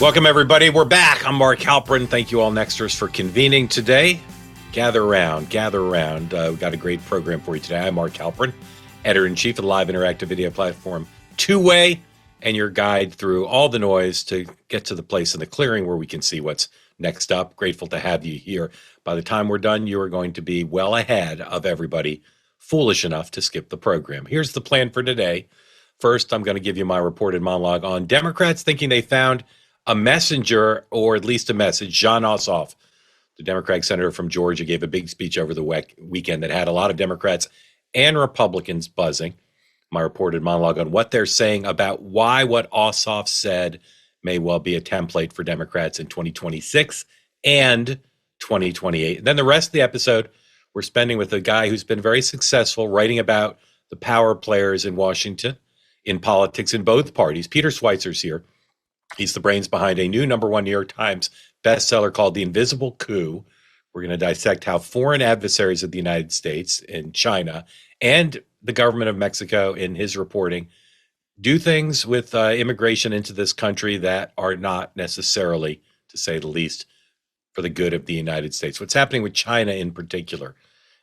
Welcome, everybody. We're back. I'm Mark Halperin. Thank you all Nexters for convening today. Gather around. We've got a great program for you today. I'm Mark Halperin, editor-in-chief of the live interactive video platform Two-Way, and your guide through all the noise to get to the place in the clearing where we can see what's next up. Grateful to have you here. By the time we're done, you are going to be well ahead of everybody foolish enough to skip the program. Here's the plan for today. First, I'm going to give you my reported monologue on Democrats thinking they found a messenger, or at least a message. Jon Ossoff, the Democratic senator from Georgia, gave a big speech over the weekend that had a lot of Democrats and Republicans buzzing. My reported monologue on what they're saying about why what Ossoff said may well be a template for Democrats in 2026 and 2028. And then the rest of the episode, we're spending with a guy who's been very successful writing about the power players in Washington, in politics, in both parties. Peter Schweizer's here. He's the brains behind a new #1 New York Times bestseller called The Invisible Coup. We're going to dissect how foreign adversaries of the United States and China and the government of Mexico, in his reporting, do things with immigration into this country that are not necessarily, to say the least, for the good of the United States. What's happening with China in particular,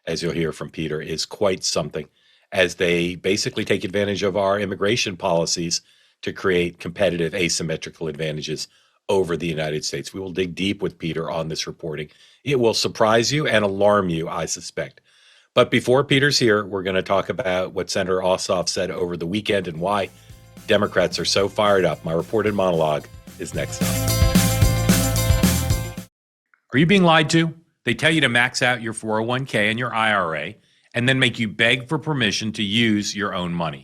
as you'll hear from Peter, is quite something, as they basically take advantage of our immigration policies to create competitive asymmetrical advantages over the United States. We will dig deep with Peter on this reporting. It will surprise you and alarm you, I suspect. But before Peter's here, we're going to talk about what Senator Ossoff said over the weekend and why Democrats are so fired up. My reported monologue is next up. Are you being lied to? They tell you to max out your 401k and your IRA and then make you beg for permission to use your own money.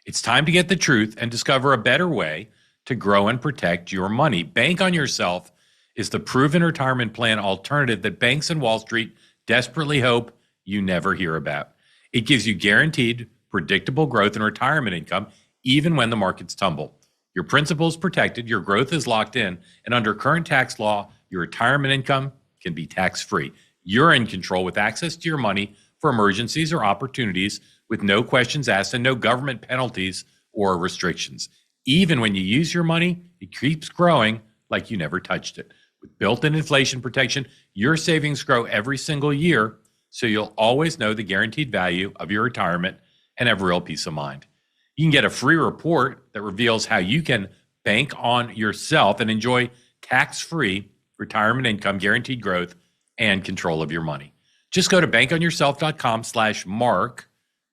It's time to get the truth and discover a better way to grow and protect your money. Bank on Yourself is the proven retirement plan alternative that banks and Wall Street desperately hope you never hear about. It gives you guaranteed, predictable growth in retirement income, even when the markets tumble. Your principal is protected, your growth is locked in, and under current tax law, your retirement income can be tax-free. You're in control with access to your money for emergencies or opportunities with no questions asked and no government penalties or restrictions. Even when you use your money, it keeps growing like you never touched it. With built-in inflation protection, your savings grow every single year, so you'll always know the guaranteed value of your retirement and have real peace of mind. You can get a free report that reveals how you can bank on yourself and enjoy tax-free retirement income, guaranteed growth, and control of your money. Just go to bankonyourself.com/mark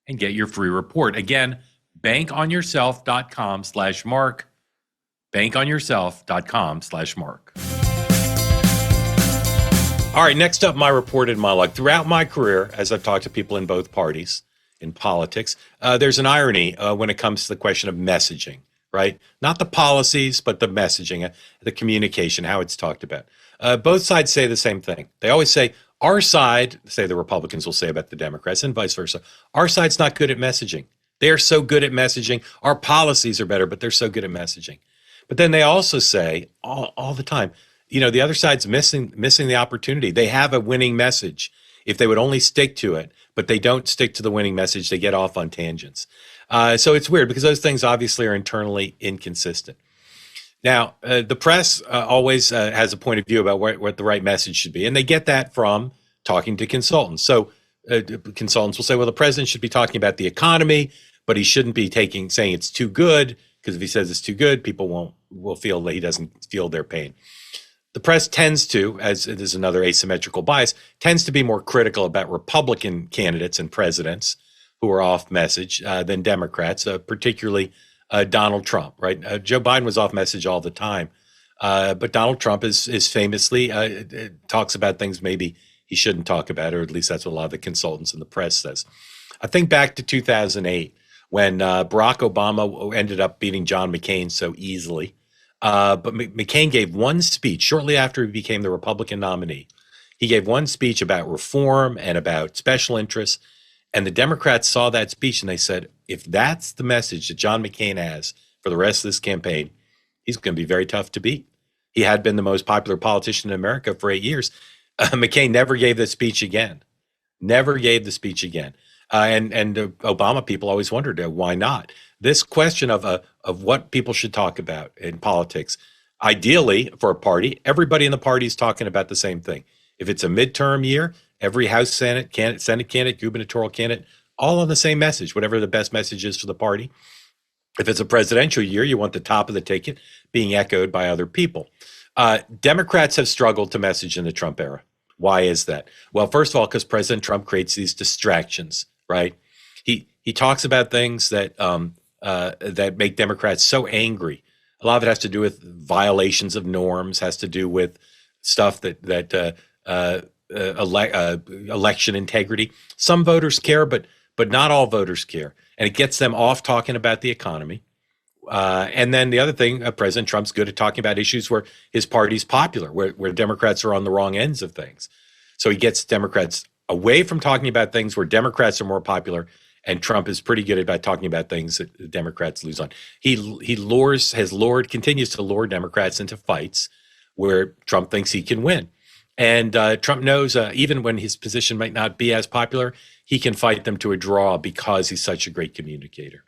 and get your free report. Again, bankonyourself.com/mark, bankonyourself.com/mark. All right, next up, my reported monologue. Throughout my career, as I've talked to people in both parties in politics, there's an irony when it comes to the question of messaging, right? Not the policies, but the messaging, the communication, how it's talked about. Both sides say the same thing. They always say, our side, say the Republicans will say about the Democrats and vice versa, our side's not good at messaging. They are so good at messaging. Our policies are better, but they're so good at messaging. But then they also say all the time, you know, the other side's missing the opportunity. They have a winning message. If they would only stick to it, but they don't stick to the winning message, they get off on tangents. So it's weird because those things obviously are internally inconsistent. Now, the press always has a point of view about what the right message should be, and they get that from talking to consultants. So consultants will say, well, the president should be talking about the economy, but he shouldn't be saying it's too good, because if he says it's too good, people will feel that he doesn't feel their pain. The press tends to, as it is another asymmetrical bias, tends to be more critical about Republican candidates and presidents who are off message than Democrats, particularly Donald Trump, right? Joe Biden was off message all the time, but Donald Trump is famously talks about things maybe he shouldn't talk about, or at least that's what a lot of the consultants in the press says. I think back to 2008 when Barack Obama ended up beating John McCain so easily, but McCain gave one speech shortly after he became the Republican nominee. He gave one speech about reform and about special interests. And the Democrats saw that speech and they said, if that's the message that John McCain has for the rest of this campaign, he's going to be very tough to beat. He had been the most popular politician in America for 8 years. McCain never gave the speech again. And Obama people always wondered, why not? This question of what people should talk about in politics Ideally, for a party, everybody in the party is talking about the same thing. If it's a midterm year, every House Senate candidate, gubernatorial candidate, all on the same message, whatever the best message is for the party. If it's a presidential year, you want the top of the ticket being echoed by other people. Democrats have struggled to message in the Trump era. Why is that? Well, first of all, because President Trump creates these distractions, right? He talks about things that that make Democrats so angry. A lot of it has to do with violations of norms, has to do with stuff election integrity. Some voters care, but not all voters care, and it gets them off talking about the economy. And then the other thing, President Trump's good at talking about issues where his party's popular, where Democrats are on the wrong ends of things. So he gets Democrats away from talking about things where Democrats are more popular, and Trump is pretty good about talking about things that the Democrats lose on. He continues to lure Democrats into fights where Trump thinks he can win. And Trump knows even when his position might not be as popular, he can fight them to a draw because he's such a great communicator.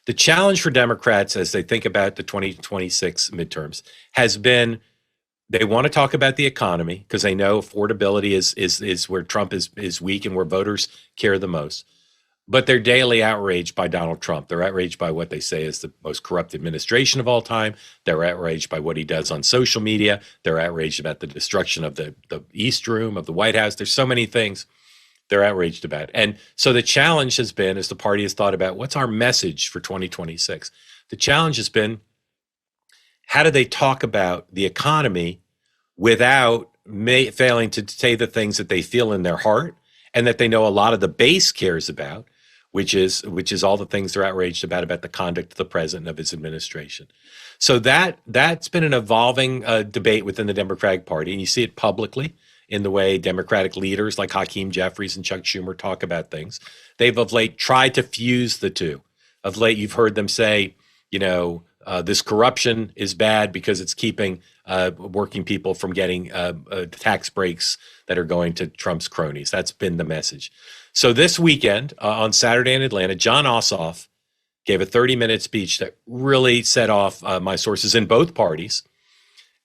The challenge for Democrats as they think about the 2026 midterms has been they want to talk about the economy because they know affordability is where Trump is weak and where voters care the most. But they're daily outraged by Donald Trump. They're outraged by what they say is the most corrupt administration of all time. They're outraged by what he does on social media. They're outraged about the destruction of the East Room of the White House. There's so many things they're outraged about. And so the challenge has been, as the party has thought about what's our message for 2026, the challenge has been, how do they talk about the economy without failing to say the things that they feel in their heart and that they know a lot of the base cares about, which is all the things they're outraged about the conduct of the president and of his administration. So that's been an evolving debate within the Democratic Party, and you see it publicly in the way Democratic leaders like Hakeem Jeffries and Chuck Schumer talk about things. They've of late tried to fuse the two. Of late, you've heard them say, this corruption is bad because it's keeping working people from getting tax breaks that are going to Trump's cronies. That's been the message. So this weekend on Saturday in Atlanta, Jon Ossoff gave a 30-minute speech that really set off my sources in both parties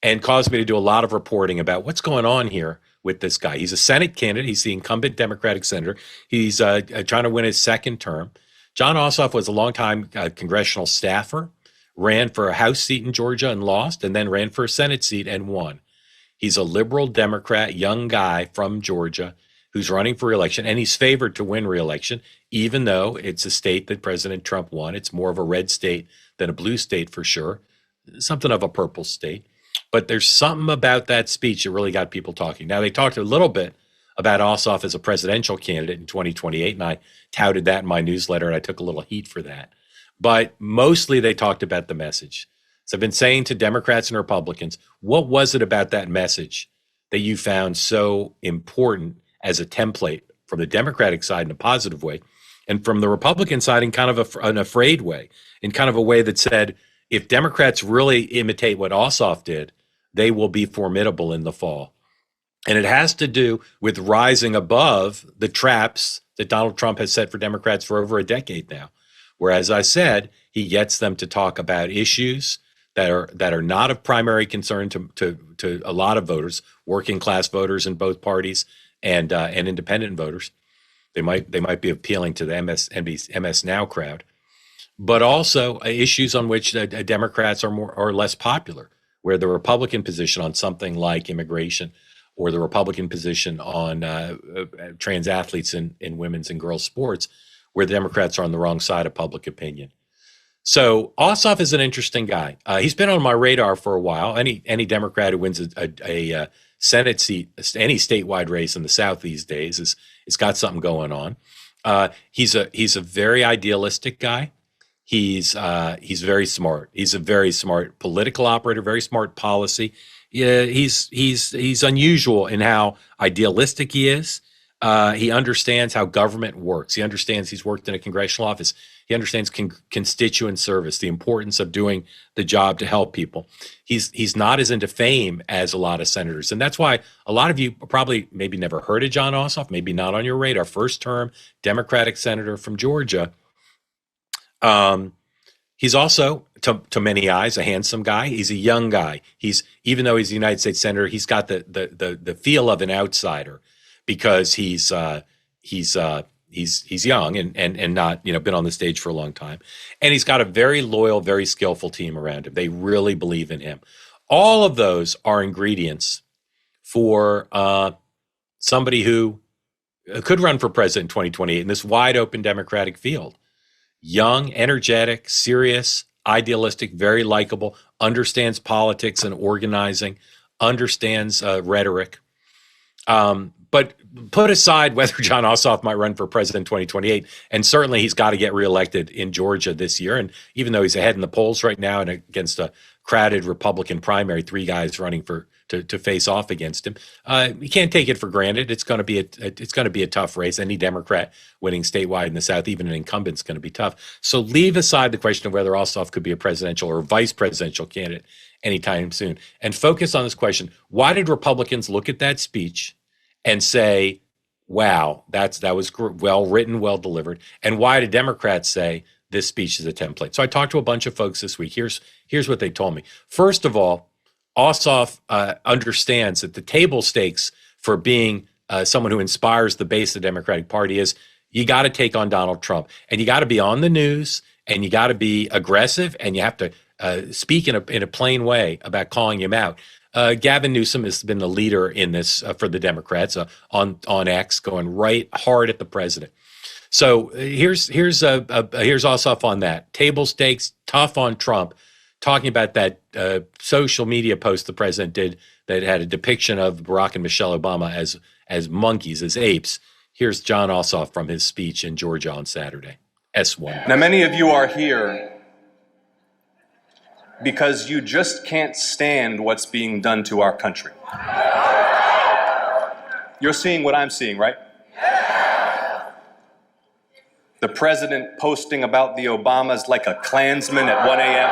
and caused me to do a lot of reporting about what's going on here with this guy. He's a Senate candidate. He's the incumbent Democratic senator. He's trying to win his second term. Jon Ossoff was a longtime congressional staffer, ran for a House seat in Georgia and lost, and then ran for a Senate seat and won. He's a liberal Democrat, young guy from Georgia who's running for re-election, and he's favored to win re-election, even though it's a state that President Trump won. It's more of a red state than a blue state for sure, something of a purple state. But there's something about that speech that really got people talking. Now, they talked a little bit about Ossoff as a presidential candidate in 2028, and I touted that in my newsletter, and I took a little heat for that. But mostly they talked about the message. So I've been saying to Democrats and Republicans, what was it about that message that you found so important as a template from the Democratic side in a positive way, and from the Republican side in kind of an afraid way, in kind of a way that said, if Democrats really imitate what Ossoff did, they will be formidable in the fall. And it has to do with rising above the traps that Donald Trump has set for Democrats for over a decade now. Where, as I said, he gets them to talk about issues that are not of primary concern to a lot of voters, working class voters in both parties, and independent voters. They might be appealing to the MS Now crowd, but also issues on which Democrats are more or less popular, where the Republican position on something like immigration or the Republican position on trans athletes in women's and girls' sports, where the Democrats are on the wrong side of public opinion. So Ossoff is an interesting guy. He's been on my radar for a while. Any Democrat who wins a Senate seat, any statewide race in the South these days, is got something going on. He's a very idealistic guy. He's very smart. He's a very smart political operator, very smart policy. Yeah, he's unusual in how idealistic he is. He understands how government works. He understands, he's worked in a congressional office. He understands constituent service, the importance of doing the job to help people. He's not as into fame as a lot of senators. And that's why a lot of you probably maybe never heard of Jon Ossoff, maybe not on your radar. First term Democratic senator from Georgia. He's also to many eyes, a handsome guy. He's a young guy. Even though he's a United States senator, he's got the feel of an outsider because he's young and not been on the stage for a long time, and he's got a very loyal, very skillful team around him. They really believe in him. All of those are ingredients for somebody who could run for president in 2028 in this wide open Democratic field. Young, energetic, serious, idealistic, very likable, understands politics and organizing, understands rhetoric. But put aside whether Jon Ossoff might run for president in 2028, and certainly he's got to get reelected in Georgia this year. And even though he's ahead in the polls right now and against a crowded Republican primary, 3 guys running to face off against him, you can't take it for granted. It's going to be a tough race. Any Democrat winning statewide in the South, even an incumbent, is going to be tough. So leave aside the question of whether Ossoff could be a presidential or vice presidential candidate anytime soon, and focus on this question: why did Republicans look at that speech and say, wow, that was well written, well delivered? And why do Democrats say this speech is a template? So I talked to a bunch of folks this week. Here's what they told me. First of all, Ossoff understands that the table stakes for being someone who inspires the base of the Democratic Party is you got to take on Donald Trump, and you got to be on the news, and you got to be aggressive, and you have to speak in a plain way about calling him out. Gavin Newsom has been the leader in this for the Democrats on X, going right hard at the president. So here's Ossoff on that. Table stakes, tough on Trump, talking about that social media post the president did that had a depiction of Barack and Michelle Obama as monkeys, as apes. Here's Jon Ossoff from his speech in Georgia on Saturday. S1. Now, many of you are here because you just can't stand what's being done to our country. You're seeing what I'm seeing, right? The president posting about the Obamas like a Klansman at 1 a.m.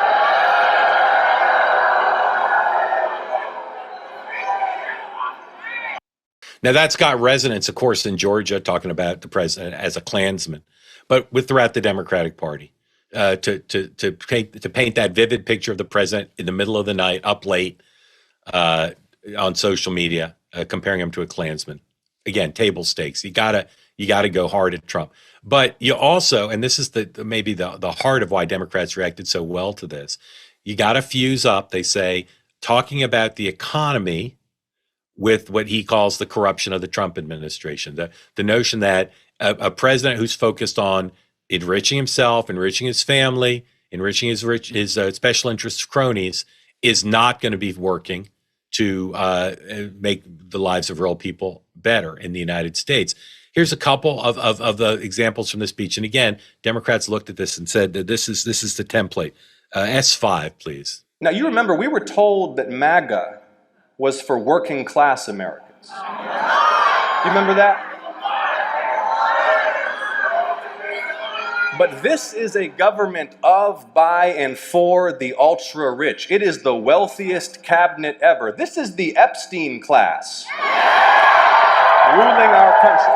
Now, that's got resonance, of course, in Georgia, talking about the president as a Klansman, but throughout the Democratic Party. To paint that vivid picture of the president in the middle of the night, up late, on social media, comparing him to a Klansman. Again, table stakes. You gotta go hard at Trump. But you also, and this is maybe the heart of why Democrats reacted so well to this, you gotta fuse up, they say, talking about the economy with what he calls the corruption of the Trump administration. The notion that a president who's focused on enriching himself, enriching his family, enriching his special interest cronies is not going to be working to make the lives of real people better in the United States. Here's a couple of the examples from this speech. And again, Democrats looked at this and said that this is the template. S5, please. Now, you remember we were told that MAGA was for working class Americans. You remember that? But this is a government of, by, and for the ultra-rich. It is the wealthiest cabinet ever. This is the Epstein class ruling our country.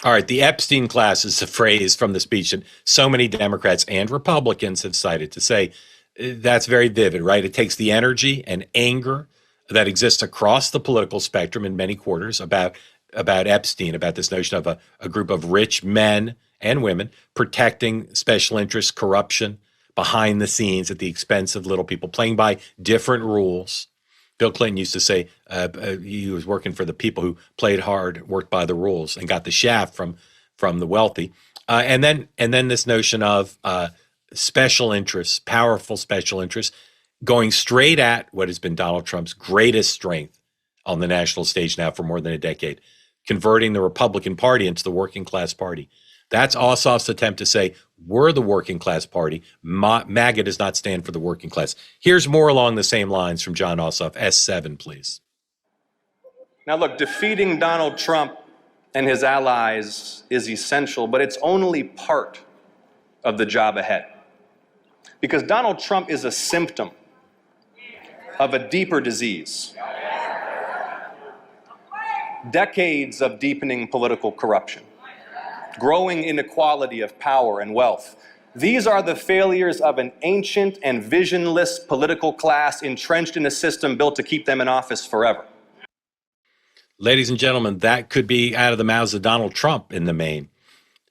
All right, the Epstein class is a phrase from the speech, and so many Democrats and Republicans have cited to say that's very vivid, right? It takes the energy and anger that exists across the political spectrum in many quarters about Epstein, about this notion of a group of rich men and women protecting special interests, corruption behind the scenes at the expense of little people, playing by different rules. Bill Clinton used to say he was working for the people who played hard, worked by the rules, and got the shaft from the wealthy. And then this notion of special interests, powerful special interests, going straight at what has been Donald Trump's greatest strength on the national stage now for more than a decade, converting the Republican Party into the working class party. That's Ossoff's attempt to say, we're the working class party. MAGA does not stand for the working class. Here's more along the same lines from Jon Ossoff. S7, please. Now, look, defeating Donald Trump and his allies is essential, but it's only part of the job ahead. Because Donald Trump is a symptom of a deeper disease. Decades of deepening political corruption, growing inequality of power and wealth, These are the failures of an ancient and visionless political class entrenched in a system built to keep them in office forever. Ladies and gentlemen, that could be out of the mouths of Donald Trump in the main,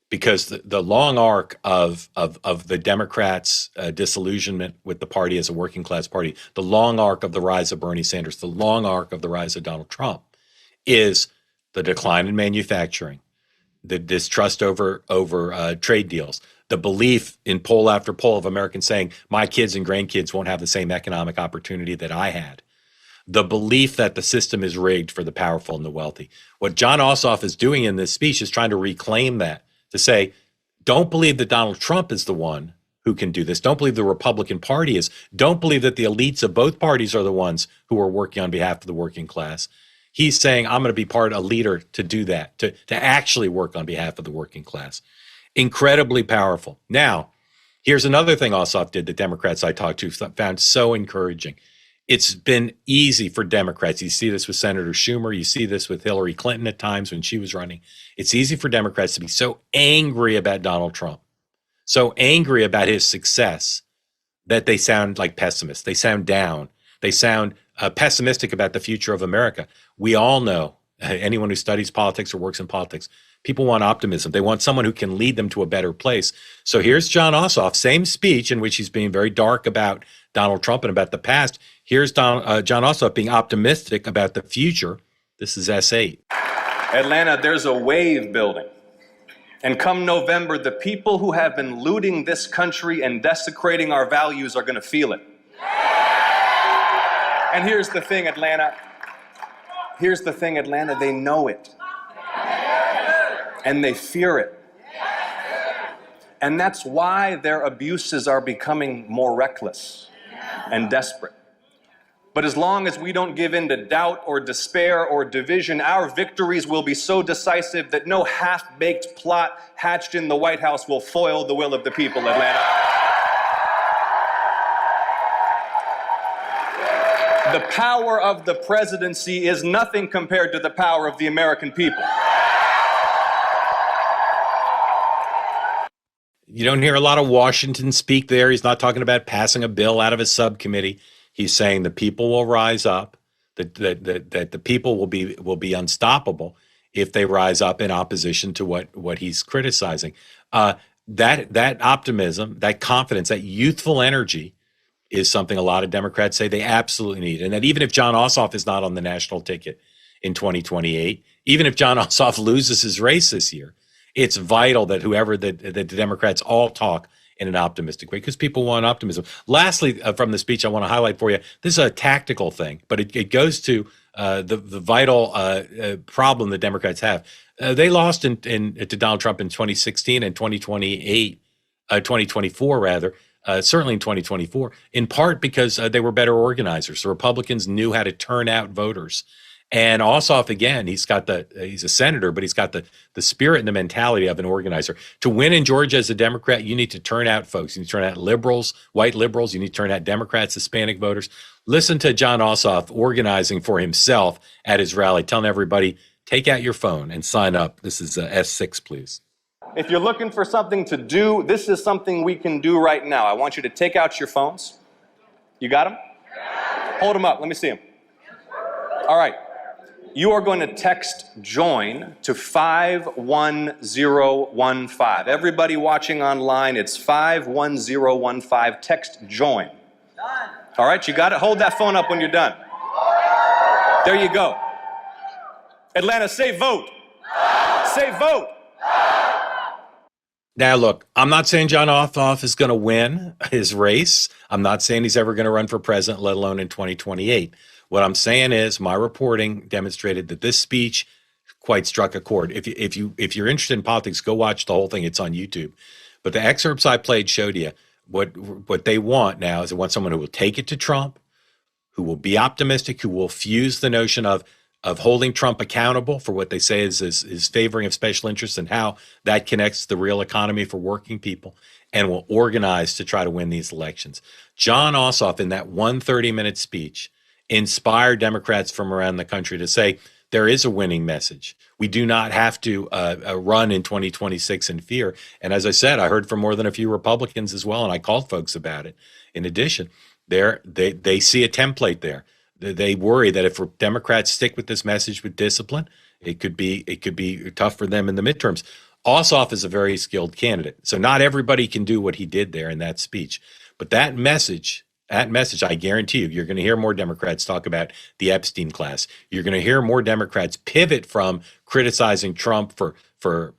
because the long arc of the Democrats' disillusionment with the party as a working class party, the long arc of the rise of Bernie Sanders, the long arc of the rise of Donald Trump, is the decline in manufacturing, the distrust over trade deals, the belief in poll after poll of Americans saying my kids and grandkids won't have the same economic opportunity that I had, the belief that the system is rigged for the powerful and the wealthy. What Jon Ossoff is doing in this speech is trying to reclaim that, to say, don't believe that Donald Trump is the one who can do this. Don't believe the Republican Party is. Don't believe that the elites of both parties are the ones who are working on behalf of the working class. He's saying, I'm going to be a leader to do that, to actually work on behalf of the working class. Incredibly powerful. Now, here's another thing Ossoff did that Democrats I talked to found so encouraging. It's been easy for Democrats. You see this with Senator Schumer. You see this with Hillary Clinton at times when she was running. It's easy for Democrats to be so angry about Donald Trump, so angry about his success, that they sound like pessimists. They sound down. They sound pessimistic about the future of America. We all know, anyone who studies politics or works in politics, people want optimism. They want someone who can lead them to a better place. So here's Jon Ossoff, same speech in which he's being very dark about Donald Trump and about the past. Here's Jon Ossoff being optimistic about the future. This is S8. Atlanta, there's a wave building. And come November, the people who have been looting this country and desecrating our values are going to feel it. And here's the thing, Atlanta. Here's the thing, Atlanta. They know it. And they fear it. And that's why their abuses are becoming more reckless and desperate. But as long as we don't give in to doubt or despair or division, our victories will be so decisive that no half-baked plot hatched in the White House will foil the will of the people, Atlanta. The power of the presidency is nothing compared to the power of the American people. You don't hear a lot of Washington speak there. He's not talking about passing a bill out of a subcommittee. He's saying the people will rise up, that the people will be unstoppable if they rise up in opposition to what he's criticizing. That optimism, that confidence, that youthful energy is something a lot of Democrats say they absolutely need. And that even if Jon Ossoff is not on the national ticket in 2028, even if Jon Ossoff loses his race this year, it's vital that the Democrats all talk in an optimistic way, because people want optimism. Lastly, from the speech, I want to highlight for you, this is a tactical thing, but it goes to the vital problem the Democrats have. They lost to Donald Trump in 2016 and 2024 rather, certainly in 2024, in part because they were better organizers. The Republicans knew how to turn out voters. And Ossoff, again, he's a senator, but he's got the spirit and the mentality of an organizer. To win in Georgia as a Democrat, you need to turn out folks. You need to turn out liberals, white liberals. You need to turn out Democrats, Hispanic voters. Listen to Jon Ossoff organizing for himself at his rally, telling everybody, take out your phone and sign up. This is S6, please. If you're looking for something to do, this is something we can do right now. I want you to take out your phones. You got them? Hold them up. Let me see them. All right. You are going to text JOIN to 51015. Everybody watching online, it's 51015. Text JOIN. Done. All right, you got it? Hold that phone up when you're done. There you go. Atlanta, say vote. Say vote. Now, look, I'm not saying Jon Ossoff is going to win his race. I'm not saying he's ever going to run for president, let alone in 2028. What I'm saying is my reporting demonstrated that this speech quite struck a chord. If you're interested in politics, go watch the whole thing. It's on YouTube. But the excerpts I played showed you what they want now is they want someone who will take it to Trump, who will be optimistic, who will fuse the notion of holding Trump accountable for what they say is favoring of special interests and how that connects to the real economy for working people, and will organize to try to win these elections. Jon Ossoff, in that 1 30-minute speech, inspire Democrats from around the country to say, there is a winning message. We do not have to run in 2026 in fear. And as I said, I heard from more than a few Republicans as well, and I called folks about it. In addition, they see a template there. They worry that if Democrats stick with this message with discipline, it could be tough for them in the midterms. Ossoff is a very skilled candidate, so not everybody can do what he did there in that speech. But that message, I guarantee you're going to hear more Democrats talk about the Epstein class. You're going to hear more Democrats pivot from criticizing Trump for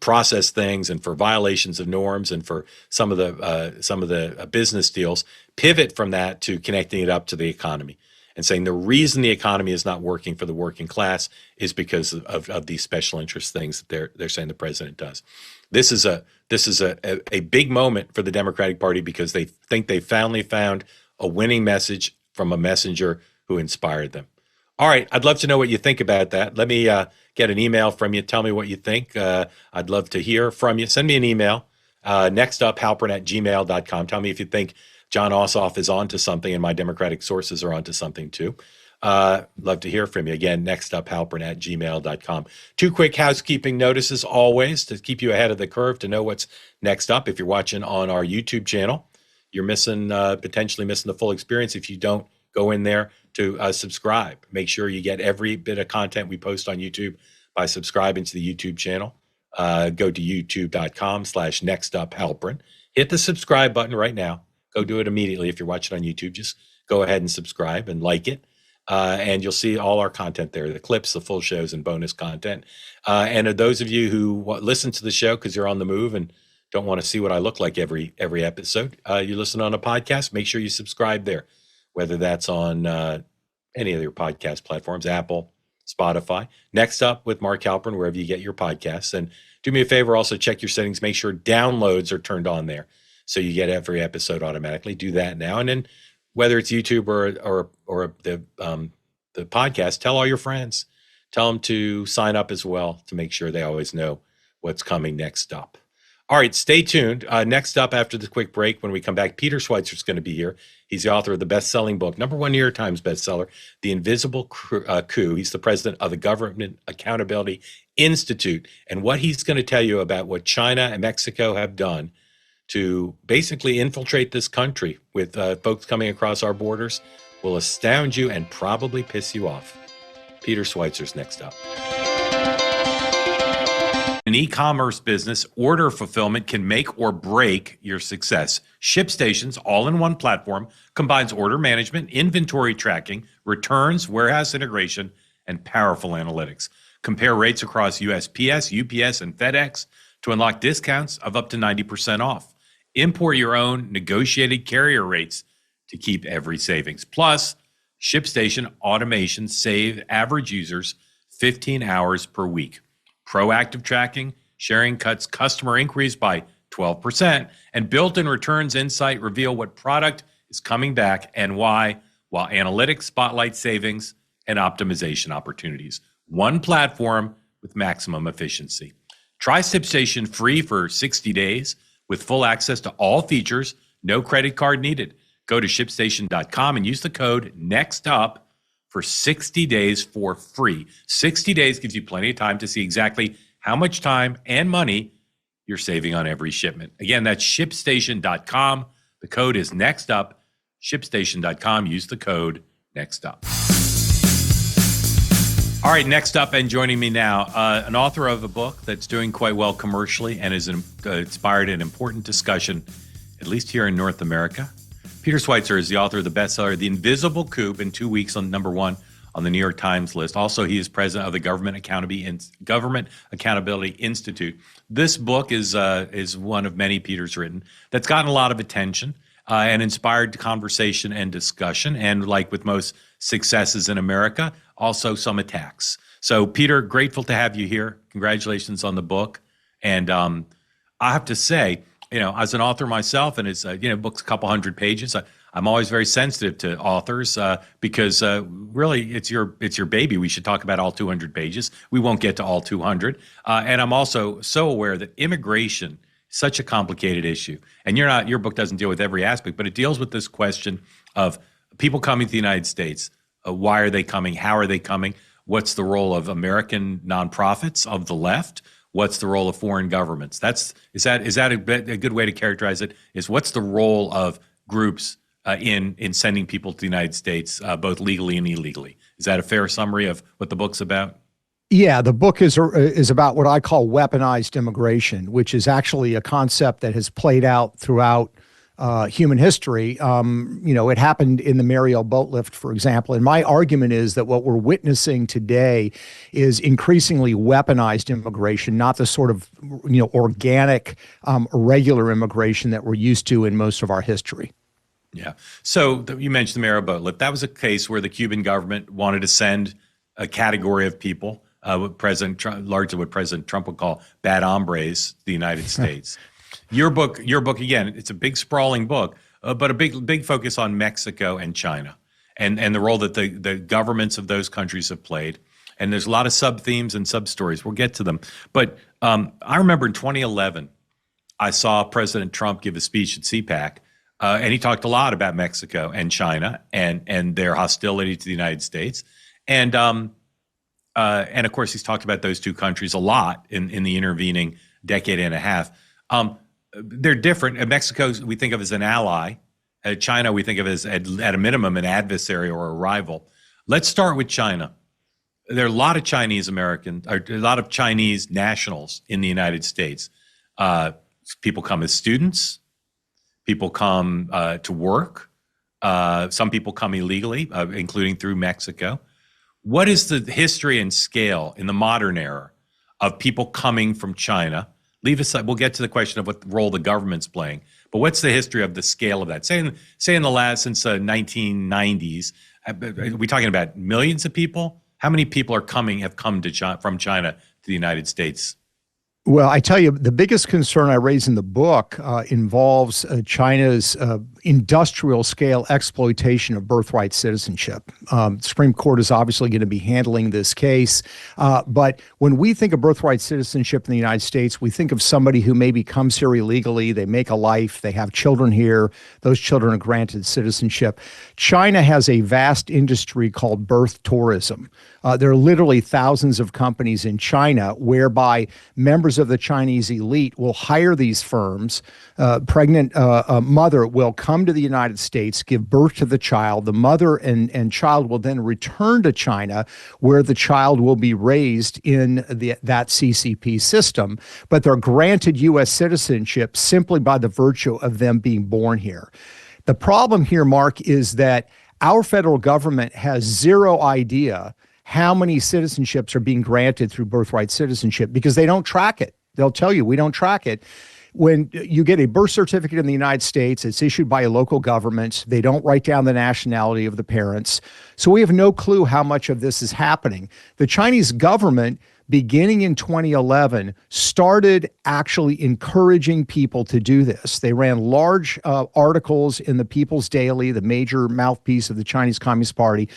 process things and for violations of norms and for some of the business deals. Pivot from that to connecting it up to the economy and saying the reason the economy is not working for the working class is because of these special interest things that they're saying the president does. This is a big moment for the Democratic Party because they think they finally found a winning message from a messenger who inspired them. All right, I'd love to know what you think about that. Let me get an email from you. Tell me what you think. I'd love to hear from you. Send me an email. Next up, halperin@gmail.com. Tell me if you think Jon Ossoff is onto something and my Democratic sources are onto something too. Love to hear from you. Again, next up, halperin@gmail.com. 2 quick housekeeping notices always to keep you ahead of the curve to know what's next up. If you're watching on our YouTube channel, you're potentially missing the full experience if you don't go in there to subscribe. Make sure you get every bit of content we post on YouTube by subscribing to the YouTube channel. Go to youtube.com/nextuphalperin. Hit the subscribe button right now. Go do it immediately if you're watching on YouTube. Just go ahead and subscribe and like it. And you'll see all our content there, the clips, the full shows, and bonus content. And those of you who listen to the show because you're on the move and don't want to see what I look like every episode, you listen on a podcast, make sure you subscribe there, whether that's on any of your podcast platforms, Apple, Spotify. Next up with Mark Halperin, wherever you get your podcasts. And do me a favor, also check your settings, make sure downloads are turned on there so you get every episode automatically. Do that now. And then whether it's YouTube or the podcast, tell all your friends. Tell them to sign up as well to make sure they always know what's coming next up. All right, stay tuned. Next up after the quick break, when we come back, Peter Schweizer is going to be here. He's the author of the best-selling book, #1 New York Times bestseller, The Invisible Coup. He's the president of the Government Accountability Institute. And what he's going to tell you about what China and Mexico have done to basically infiltrate this country with folks coming across our borders will astound you and probably piss you off. Peter Schweizer's next up. An e-commerce business, order fulfillment can make or break your success. ShipStation's all-in-one platform combines order management, inventory tracking, returns, warehouse integration, and powerful analytics. Compare rates across USPS, UPS, and FedEx to unlock discounts of up to 90% off. Import your own negotiated carrier rates to keep every savings. Plus, ShipStation automation save average users 15 hours per week. Proactive tracking, sharing cuts customer inquiries by 12%, and built-in returns insight reveal what product is coming back and why, while analytics spotlight savings and optimization opportunities. One platform with maximum efficiency. Try ShipStation free for 60 days with full access to all features, no credit card needed. Go to ShipStation.com and use the code NEXTUP for 60 days for free. 60 days gives you plenty of time to see exactly how much time and money you're saving on every shipment. Again, that's ShipStation.com. The code is NEXTUP. ShipStation.com. Use the code NEXTUP. All right, next up and joining me now, an author of a book that's doing quite well commercially and has inspired an important discussion, at least here in North America. Peter Schweizer is the author of the bestseller, The Invisible Coup, in 2 weeks on #1 on the New York Times list. Also, he is president of the Government Accountability Institute. This book is one of many Peter's written that's gotten a lot of attention and inspired conversation and discussion. And like with most successes in America, also some attacks. So, Peter, grateful to have you here. Congratulations on the book. And I have to say, as an author myself, and it's book's a couple hundred pages. I'm always very sensitive to authors because really it's your baby. We should talk about all 200 pages. We won't get to all 200. And I'm also so aware that immigration is such a complicated issue. And your book doesn't deal with every aspect, but it deals with this question of people coming to the United States. Why are they coming? How are they coming? What's the role of American nonprofits of the left? What's the role of foreign governments? Is that a good way to characterize it? Is what's the role of groups in sending people to the United States, both legally and illegally? Is that a fair summary of what the book's about? Yeah, the book is about what I call weaponized immigration, which is actually a concept that has played out throughout human history. It happened in the Mariel boat lift, for example. And my argument is that what we're witnessing today is increasingly weaponized immigration, not the sort of organic, regular immigration that we're used to in most of our history. Yeah. So you mentioned the Mariel boat lift. That was a case where the Cuban government wanted to send a category of people, largely what President Trump would call bad hombres, to the United States. Your book again, it's a big sprawling book, but a big focus on Mexico and China and the role that the governments of those countries have played. And there's a lot of sub-themes and sub-stories. We'll get to them. But I remember in 2011, I saw President Trump give a speech at CPAC, and he talked a lot about Mexico and China and their hostility to the United States. And of course, he's talked about those two countries a lot in the intervening decade and a half. They're different. Mexico, we think of as an ally. China, we think of as, at a minimum, an adversary or a rival. Let's start with China. There are a lot of Chinese Americans, or a lot of Chinese nationals in the United States. People come as students. People come to work. Some people come illegally, including through Mexico. What is the history and scale in the modern era of people coming from China? Leave aside, we'll get to the question of what role the government's playing, but what's the history of the scale of that? Say in the last, since 1990s, are we talking about millions of people? How many people have come from China to the United States? Well, I tell you, the biggest concern I raise in the book involves China's industrial scale exploitation of birthright citizenship. The Supreme Court is obviously going to be handling this case. But when we think of birthright citizenship in the United States, we think of somebody who maybe comes here illegally, they make a life, they have children here, those children are granted citizenship. China has a vast industry called birth tourism. There are literally thousands of companies in China whereby members of the Chinese elite will hire these firms. Pregnant mother will come to the United States, give birth to the child. The mother and child will then return to China, where the child will be raised in that CCP system. But they're granted U.S. citizenship simply by the virtue of them being born here. The problem here, Mark, is that our federal government has zero idea how many citizenships are being granted through birthright citizenship because they don't track it. They'll tell you, we don't track it. When you get a birth certificate in the United States, it's issued by a local government. They don't write down the nationality of the parents. So we have no clue how much of this is happening. The Chinese government, beginning in 2011, started actually encouraging people to do this. They ran large articles in the People's Daily, the major mouthpiece of the Chinese Communist Party,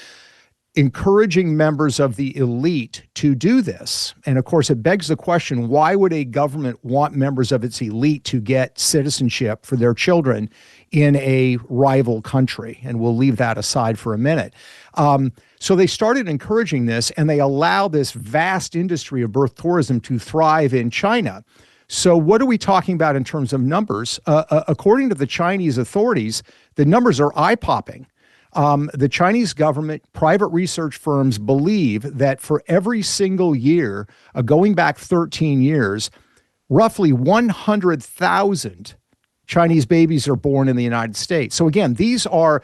encouraging members of the elite to do this. And of course, it begs the question, why would a government want members of its elite to get citizenship for their children in a rival country? And we'll leave that aside for a minute. So they started encouraging this, and they allow this vast industry of birth tourism to thrive in China. So what are we talking about in terms of numbers? According to the Chinese authorities, the numbers are eye-popping. The Chinese government, private research firms believe that for every single year, going back 13 years, roughly 100,000 Chinese babies are born in the United States. So again, these are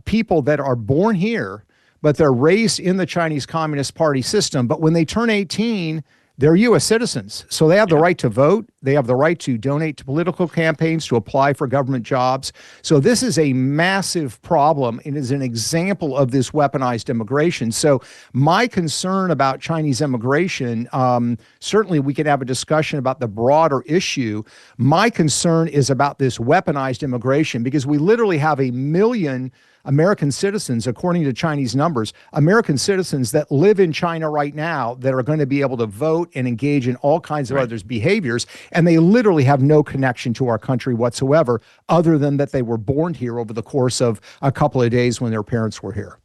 people that are born here, but they're raised in the Chinese Communist Party system. But when they turn 18, they're U.S. citizens. So they have the right to vote. They have the right to donate to political campaigns, to apply for government jobs. So this is a massive problem and is an example of this weaponized immigration. So my concern about Chinese immigration, certainly we could have a discussion about the broader issue. My concern is about this weaponized immigration because we literally have 1 million American citizens, according to Chinese numbers, American citizens that live in China right now that are going to be able to vote and engage in all kinds of other behaviors. And they literally have no connection to our country whatsoever, other than that they were born here over the course of a couple of days when their parents were here.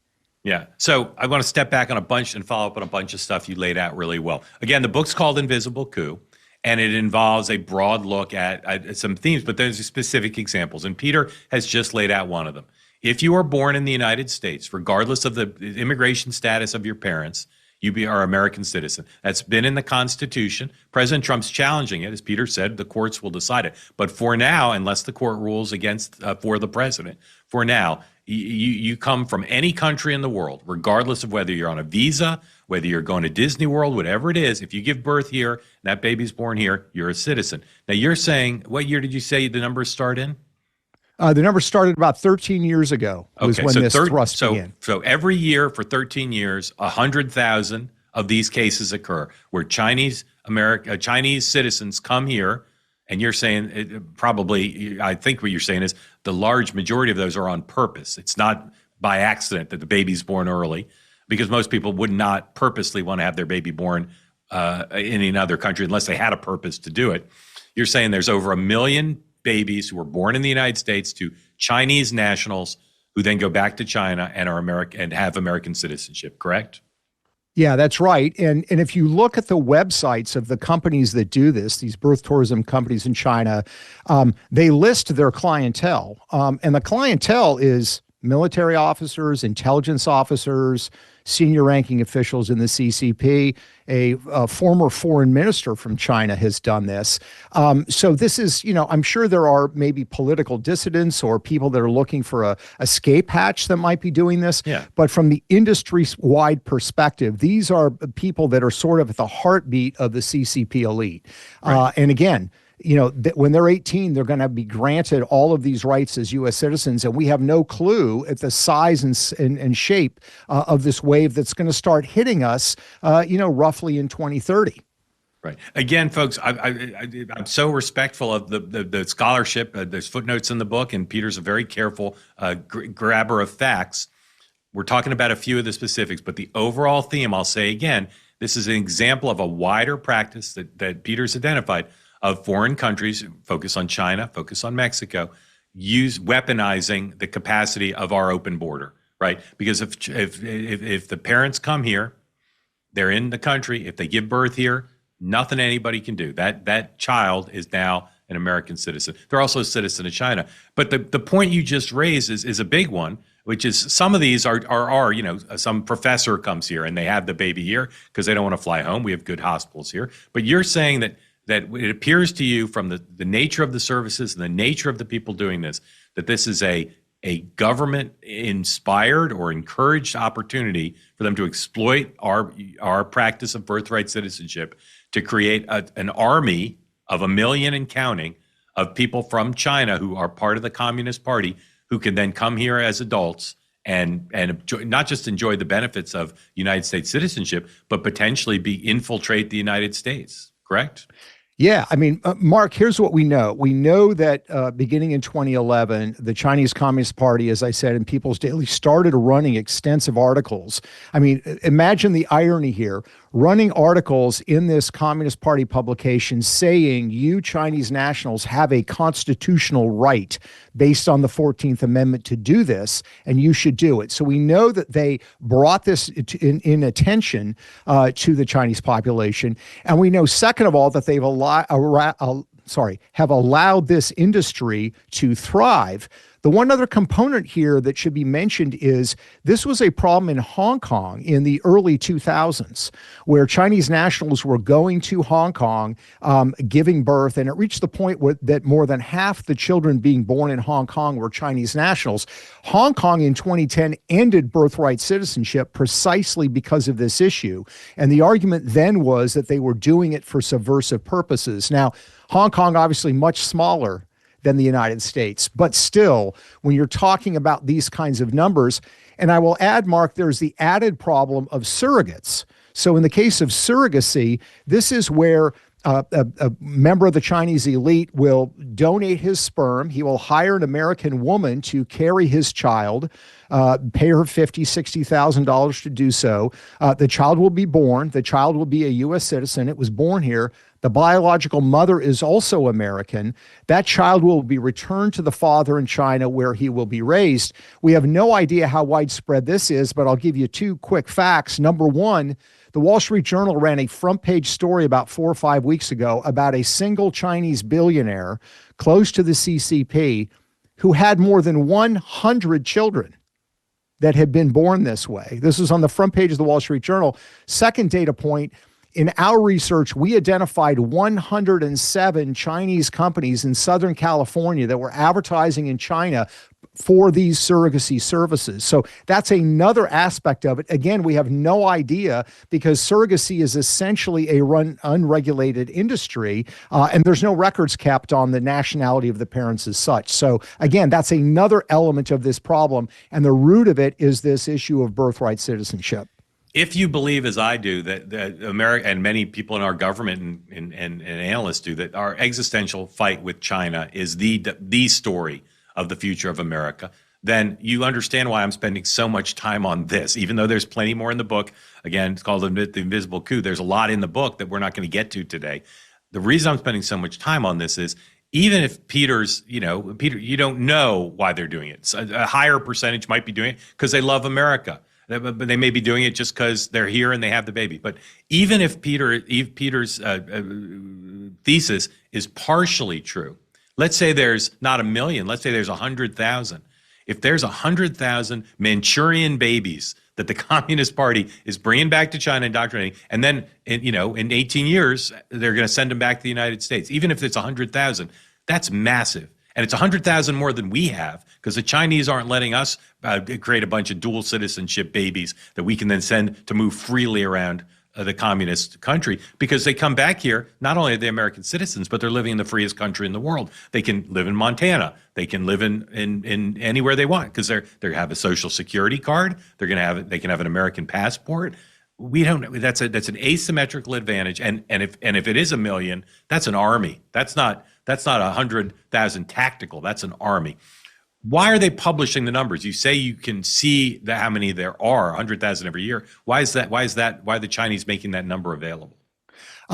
Yeah. So I want to step back on a bunch and follow up on a bunch of stuff you laid out really well. Again, the book's called Invisible Coup, and it involves a broad look at some themes, but there's specific examples. And Peter has just laid out one of them. If you are born in the United States, regardless of the immigration status of your parents, are American citizen. That's been in the Constitution. President Trump's challenging it. As Peter said, the courts will decide it. But for now, unless the court rules against for the president, for now, you come from any country in the world, regardless of whether you're on a visa, whether you're going to Disney World, whatever it is. If you give birth here and that baby's born here, you're a citizen. Now you're saying, what year did you say the numbers start in? The number started about 13 years ago was when this thrust began. So every year for 13 years, 100,000 of these cases occur where Chinese citizens come here, and you're saying I think what you're saying is the large majority of those are on purpose. It's not by accident that the baby's born early, because most people would not purposely want to have their baby born in another country unless they had a purpose to do it. You're saying there's over 1 million babies who were born in the United States to Chinese nationals who then go back to China and are American and have American citizenship, correct? Yeah, that's right. And if you look at the websites of the companies that do this, these birth tourism companies in China, they list their clientele. And the clientele is military officers, intelligence officers, senior ranking officials in the CCP. A former foreign minister from China has done this. So this is, I'm sure there are maybe political dissidents or people that are looking for a escape hatch that might be doing this. Yeah. But from the industry-wide perspective, these are people that are sort of at the heartbeat of the CCP elite. Right. And again, when they're 18, they're going to be granted all of these rights as U.S. citizens, and we have no clue at the size and shape of this wave that's going to start hitting us, roughly in 2030. Right. Again, folks, I'm so respectful of the scholarship. There's footnotes in the book, and Peter's a very careful grabber of facts. We're talking about a few of the specifics, but the overall theme, I'll say again, this is an example of a wider practice that Peter's identified of foreign countries, focus on China, focus on Mexico, use weaponizing the capacity of our open border, right? Because if the parents come here, they're in the country, if they give birth here, nothing anybody can do. That child is now an American citizen. They're also a citizen of China. But the point you just raised is a big one, which is some of these are some professor comes here and they have the baby here because they don't want to fly home. We have good hospitals here. But you're saying that it appears to you from the nature of the services and the nature of the people doing this, that this is a government-inspired or encouraged opportunity for them to exploit our practice of birthright citizenship to create an army of 1 million and counting of people from China who are part of the Communist Party who can then come here as adults and not just enjoy the benefits of United States citizenship, but potentially infiltrate the United States, correct? Yeah, I mean, Mark, here's what we know. We know that beginning in 2011, the Chinese Communist Party, as I said, in People's Daily, started running extensive articles. I mean, imagine the irony here, running articles in this Communist Party publication saying you Chinese nationals have a constitutional right based on the 14th Amendment to do this, and you should do it. So we know that they brought this in attention to the Chinese population. And we know, second of all, that they've have allowed this industry to thrive. The one other component here that should be mentioned is this was a problem in Hong Kong in the early 2000s, where Chinese nationals were going to Hong Kong, giving birth, and it reached the point that more than half the children being born in Hong Kong were Chinese nationals. Hong Kong in 2010 ended birthright citizenship precisely because of this issue, and the argument then was that they were doing it for subversive purposes. Now, Hong Kong obviously much smaller than the United States. But still, when you're talking about these kinds of numbers, and I will add, Mark, there's the added problem of surrogates. So in the case of surrogacy, this is where a member of the Chinese elite will donate his sperm. He will hire an American woman to carry his child. pay her $50,000, $60,000 to do so. The child will be born. The child will be a U.S. citizen. It was born here. The biological mother is also American. That child will be returned to the father in China where he will be raised. We have no idea how widespread this is, but I'll give you two quick facts. Number one, the Wall Street Journal ran a front page story about 4 or 5 weeks ago about a single Chinese billionaire close to the CCP who had more than 100 children that had been born this way. This was on the front page of the Wall Street Journal. Second data point, in our research, we identified 107 Chinese companies in Southern California that were advertising in China for these surrogacy services. So that's another aspect of it. Again, we have no idea because surrogacy is essentially a unregulated industry, and there's no records kept on the nationality of the parents as such. So again, that's another element of this problem, and the root of it is this issue of birthright citizenship. If you believe, as I do, that America and many people in our government and analysts do, that our existential fight with China is the story of the future of America, then you understand why I'm spending so much time on this, even though there's plenty more in the book. Again, it's called The Invisible Coup. There's a lot in the book that we're not going to get to today. The reason I'm spending so much time on this is even if Peter, you don't know why they're doing it. So a higher percentage might be doing it because they love America. But they may be doing it just because they're here and they have the baby. But even if Peter's thesis is partially true, let's say there's not 1 million, let's say there's 100,000. If there's 100,000 Manchurian babies that the Communist Party is bringing back to China, indoctrinating, and then in 18 years they're going to send them back to the United States, even if it's 100,000, that's massive. And it's 100,000 more than we have because the Chinese aren't letting us create a bunch of dual citizenship babies that we can then send to move freely around the communist country, because they come back here, not only are they American citizens, but they're living in the freest country in the world. They can live in Montana. They can live in anywhere they want because they have a social security card. They can have an American passport. We don't. That's an asymmetrical advantage. And if it is 1 million, that's an army. That's not 100,000 tactical. That's an army. Why are they publishing the numbers? You say you can see how many there are, 100,000 every year. Why is that? Why are the Chinese making that number available?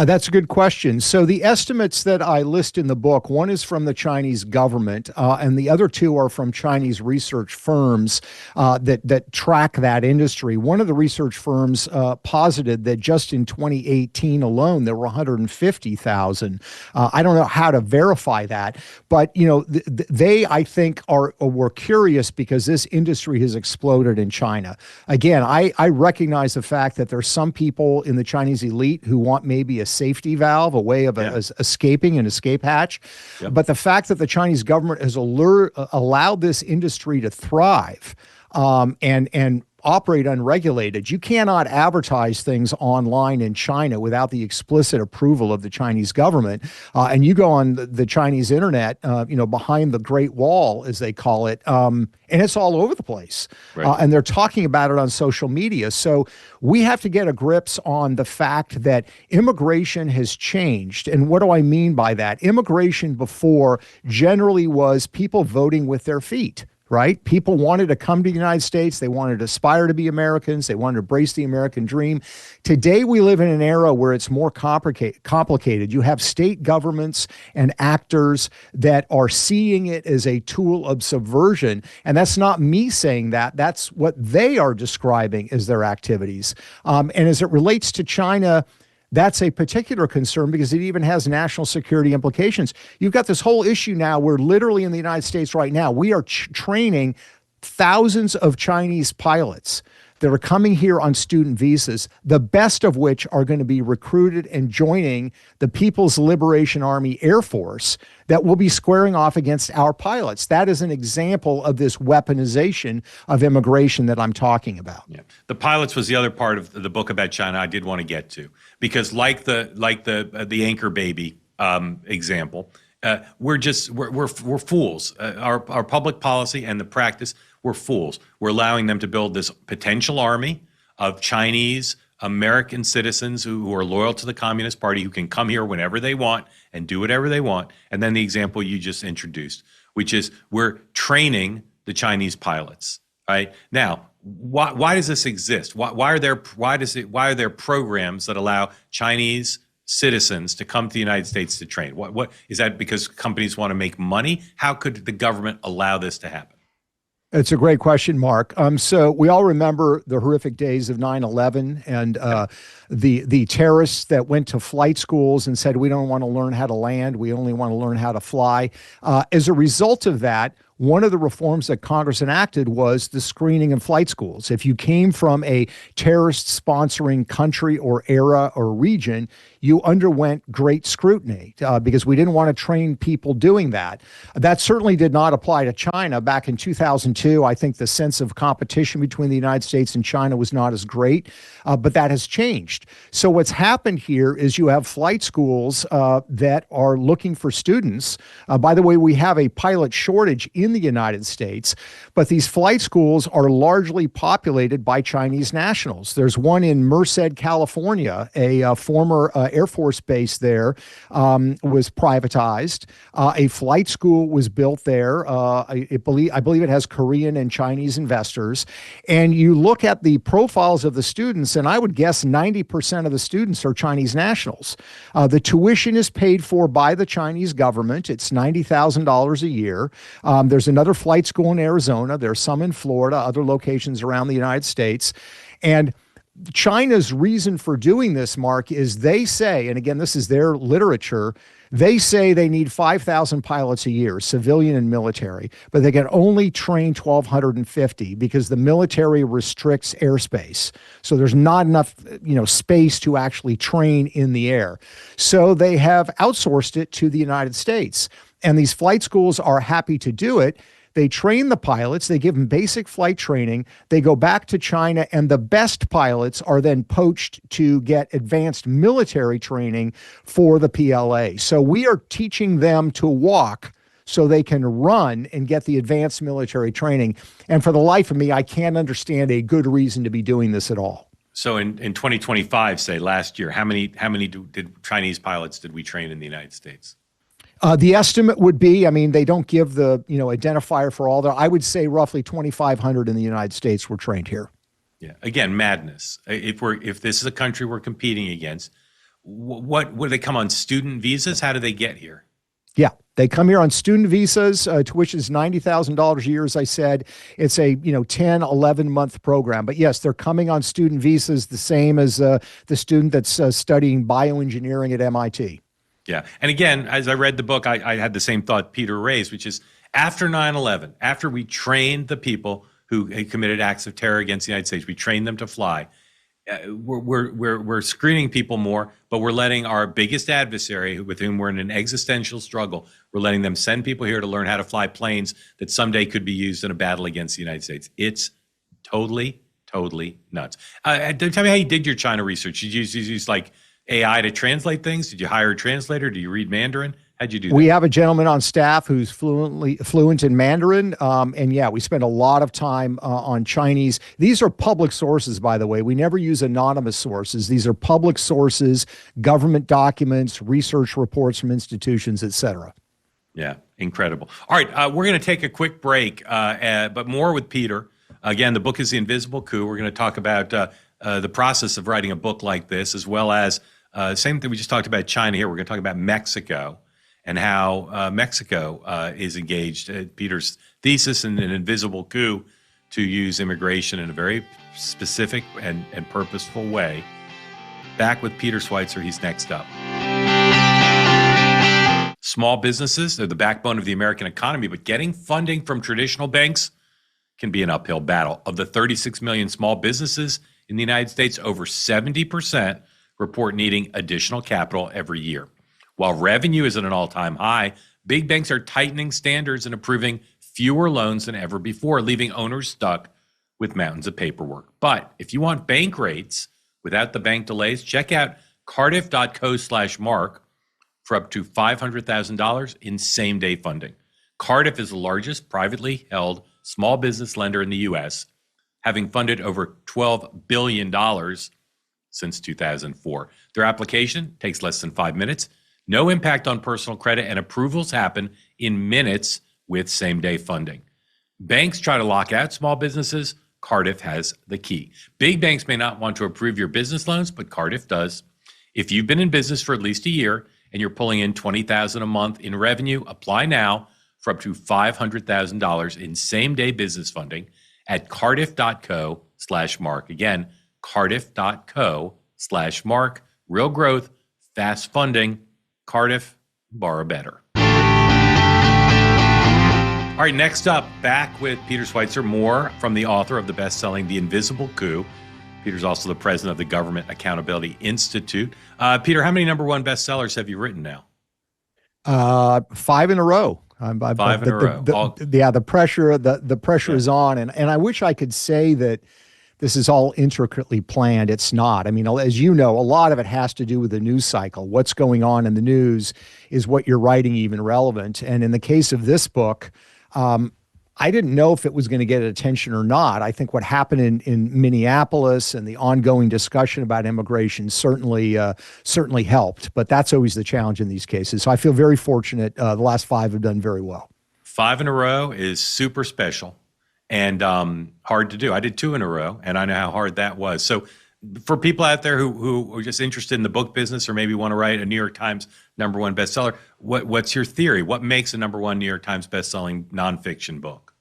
That's a good question. So the estimates that I list in the book, one is from the Chinese government, and the other two are from Chinese research firms that track that industry. One of the research firms posited that just in 2018 alone, there were 150,000. I don't know how to verify that, but they, I think, were curious because this industry has exploded in China. Again, I recognize the fact that there's some people in the Chinese elite who want maybe a safety valve, a way of escaping an escape hatch. Yep. But the fact that the Chinese government has allowed this industry to thrive and operate unregulated. You cannot advertise things online in China without the explicit approval of the Chinese government. And you go on the Chinese internet, behind the Great Wall, as they call it, and it's all over the place. Right. And they're talking about it on social media. So we have to get a grips on the fact that immigration has changed. And what do I mean by that? Immigration before generally was people voting with their feet. Right? People wanted to come to the United States. They wanted to aspire to be Americans. They wanted to embrace the American dream. Today, we live in an era where it's more complicated. You have state governments and actors that are seeing it as a tool of subversion. And that's not me saying that. That's what they are describing as their activities. And as it relates to China, that's a particular concern because it even has national security implications. You've got this whole issue now where literally in the United States right now, we are training thousands of Chinese pilots that are coming here on student visas, the best of which are going to be recruited and joining the People's Liberation Army Air Force that will be squaring off against our pilots. That is an example of this weaponization of immigration that I'm talking about. Yeah. The pilots was the other part of the book about China I did want to get to, because like the anchor baby example, we're fools. Our public policy and the practice, we're fools. We're allowing them to build this potential army of Chinese American citizens who are loyal to the Communist Party, who can come here whenever they want and do whatever they want. And then the example you just introduced, which is we're training the Chinese pilots. right? Now, why does this exist? Why are there programs that allow Chinese citizens to come to the United States to train? What is that? Because companies want to make money? How could the government allow this to happen? It's a great question, Mark. So we all remember the horrific days of 9/11 and the terrorists that went to flight schools and said, we don't want to learn how to land. We only want to learn how to fly. As a result of that, one of the reforms that Congress enacted was the screening in flight schools. If you came from a terrorist sponsoring country or era or region, you underwent great scrutiny because we didn't want to train people doing that. That certainly did not apply to China. Back in 2002, I think the sense of competition between the United States and China was not as great, but that has changed. So what's happened here is you have flight schools that are looking for students. By the way, we have a pilot shortage in the United States, but these flight schools are largely populated by Chinese nationals. There's one in Merced, California, a former Air Force base there was privatized. A flight school was built there. I believe it has Korean and Chinese investors. And you look at the profiles of the students, and I would guess 90% of the students are Chinese nationals. The tuition is paid for by the Chinese government. It's $90,000 a year. There's another flight school in Arizona. There's some in Florida, other locations around the United States. And China's reason for doing this, Mark, is they say, and again, this is their literature, they say they need 5,000 pilots a year, civilian and military, but they can only train 1,250 because the military restricts airspace. So there's not enough, space to actually train in the air. So they have outsourced it to the United States. And these flight schools are happy to do it. They train the pilots, they give them basic flight training, they go back to China, and the best pilots are then poached to get advanced military training for the PLA. So we are teaching them to walk so they can run and get the advanced military training. And for the life of me, I can't understand a good reason to be doing this at all. So in 2025, say last year, how many did Chinese pilots did we train in the United States? The estimate would be, they don't give the, identifier for all that. I would say roughly 2,500 in the United States were trained here. Yeah. Again, madness. If this is a country we're competing against, what would they come on student visas? How do they get here? Yeah, they come here on student visas. Tuition is $90,000 a year, as I said. It's a 10, 11-month program. But yes, they're coming on student visas, the same as the student that's studying bioengineering at MIT. Yeah. And again, as I read the book, I had the same thought Peter raised, which is after 9/11, after we trained the people who committed acts of terror against the United States, we trained them to fly. We're screening people more, but we're letting our biggest adversary, with whom we're in an existential struggle, we're letting them send people here to learn how to fly planes that someday could be used in a battle against the United States. It's totally nuts. Tell me how you did your China research. Did you use like AI to translate things? Did you hire a translator? Do you read Mandarin? How'd you do that? We have a gentleman on staff who's fluent in Mandarin. And yeah, we spend a lot of time on Chinese. These are public sources, by the way. We never use anonymous sources. These are public sources, government documents, research reports from institutions, et cetera. Yeah, incredible. All right, we're going to take a quick break, but more with Peter. Again, the book is The Invisible Coup. We're going to talk about the process of writing a book like this, as well as same thing we just talked about China here. We're going to talk about Mexico and how Mexico is engaged. Peter's thesis in an invisible coup to use immigration in a very specific and purposeful way. Back with Peter Schweizer. He's next up. Small businesses, they're the backbone of the American economy, but getting funding from traditional banks can be an uphill battle. Of the 36 million small businesses in the United States, over 70% report needing additional capital every year. While revenue is at an all-time high, big banks are tightening standards and approving fewer loans than ever before, leaving owners stuck with mountains of paperwork. But if you want bank rates without the bank delays, check out cardiff.co/mark for up to $500,000 in same-day funding. Cardiff is the largest privately held small business lender in the U.S., having funded over $12 billion since 2004. Their application takes less than 5 minutes. No impact on personal credit, and approvals happen in minutes with same-day funding. Banks try to lock out small businesses. Cardiff has the key. Big banks may not want to approve your business loans, but Cardiff does. If you've been in business for at least a year and you're pulling in $20,000 a month in revenue, apply now for up to $500,000 in same-day business funding at cardiff.co/mark. Again, cardiff.co/mark. Real growth, fast funding. Cardiff, borrow better. All right, next up, back with Peter Schweizer, more from the author of the best-selling The Invisible Coup. Peter's also the president of the Government Accountability Institute. Peter, how many number one bestsellers have you written now? 5 in a row. Five in a row. The pressure is on, and I wish I could say that this is all intricately planned. It's not. I mean, as you know, a lot of it has to do with the news cycle. What's going on in the news is what you're writing even relevant. And in the case of this book, I didn't know if it was going to get attention or not. I think what happened in Minneapolis and the ongoing discussion about immigration certainly helped. But that's always the challenge in these cases. So I feel very fortunate. The last 5 have done very well. 5 in a row is super special and hard to do. I did 2 in a row, and I know how hard that was. So for people out there who are just interested in the book business or maybe want to write a New York Times number one bestseller, what's your theory? What makes a number one New York Times bestselling nonfiction book?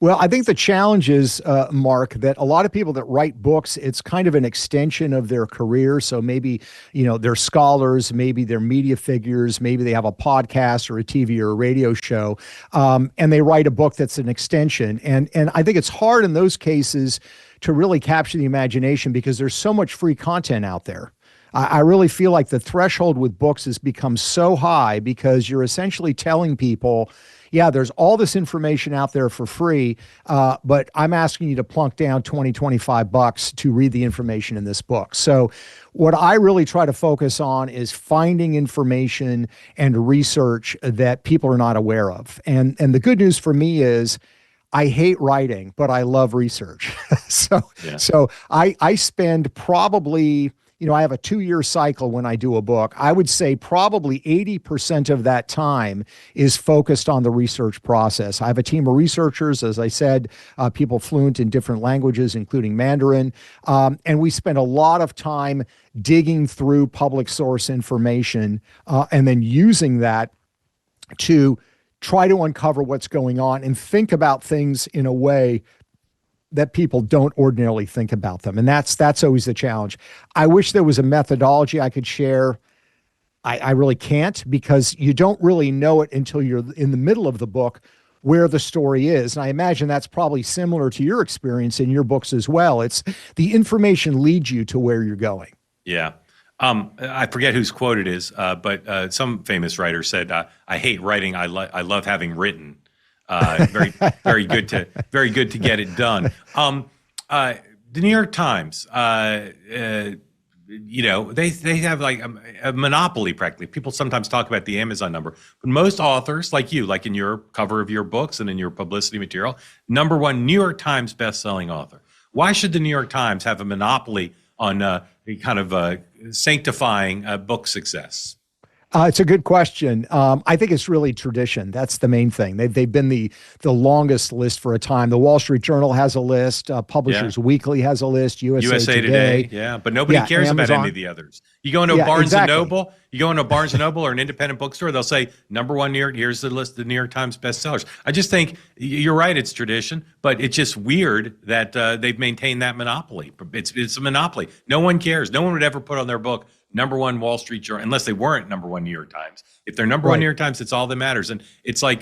Well, I think the challenge is, Mark, that a lot of people that write books, it's kind of an extension of their career. So maybe, they're scholars, maybe they're media figures, maybe they have a podcast or a TV or a radio show, and they write a book that's an extension. And I think it's hard in those cases to really capture the imagination because there's so much free content out there. I really feel like the threshold with books has become so high because you're essentially telling people, yeah, there's all this information out there for free, but I'm asking you to plunk down $20-25 to read the information in this book. So what I really try to focus on is finding information and research that people are not aware of. And the good news for me is I hate writing, but I love research. So I spend probably, I have a 2-year cycle when I do a book. I would say probably 80% of that time is focused on the research process. I have a team of researchers, as I said, people fluent in different languages, including Mandarin. And we spend a lot of time digging through public source information and then using that to try to uncover what's going on and think about things in a way that people don't ordinarily think about them. And that's always the challenge. I wish there was a methodology I could share. I really can't because you don't really know it until you're in the middle of the book where the story is. And I imagine that's probably similar to your experience in your books as well. It's the information leads you to where you're going. Yeah. I forget whose quote it is, but some famous writer said, I hate writing. I love having written. Very good to get it done. The New York Times, they have like a monopoly practically. People sometimes talk about the Amazon number, but most authors like you, like in your cover of your books and in your publicity material, number one New York Times bestselling author. Why should the New York Times have a monopoly on sanctifying book success? It's a good question. I think it's really tradition. That's the main thing. They've been the longest list for a time. The Wall Street Journal has a list. Publishers Weekly has a list. USA Today. Yeah, but nobody cares Amazon. about any of the others. You go into a Barnes and Noble. You go into a Barnes and Noble or an independent bookstore. They'll say number one New York. Here's the list of the New York Times bestsellers. I just think you're right. It's tradition, but it's just weird that they've maintained that monopoly. It's a monopoly. No one cares. No one would ever put on their book number one Wall Street Journal, unless they weren't number one New York Times. If they're number one New York Times, it's all that matters. And it's like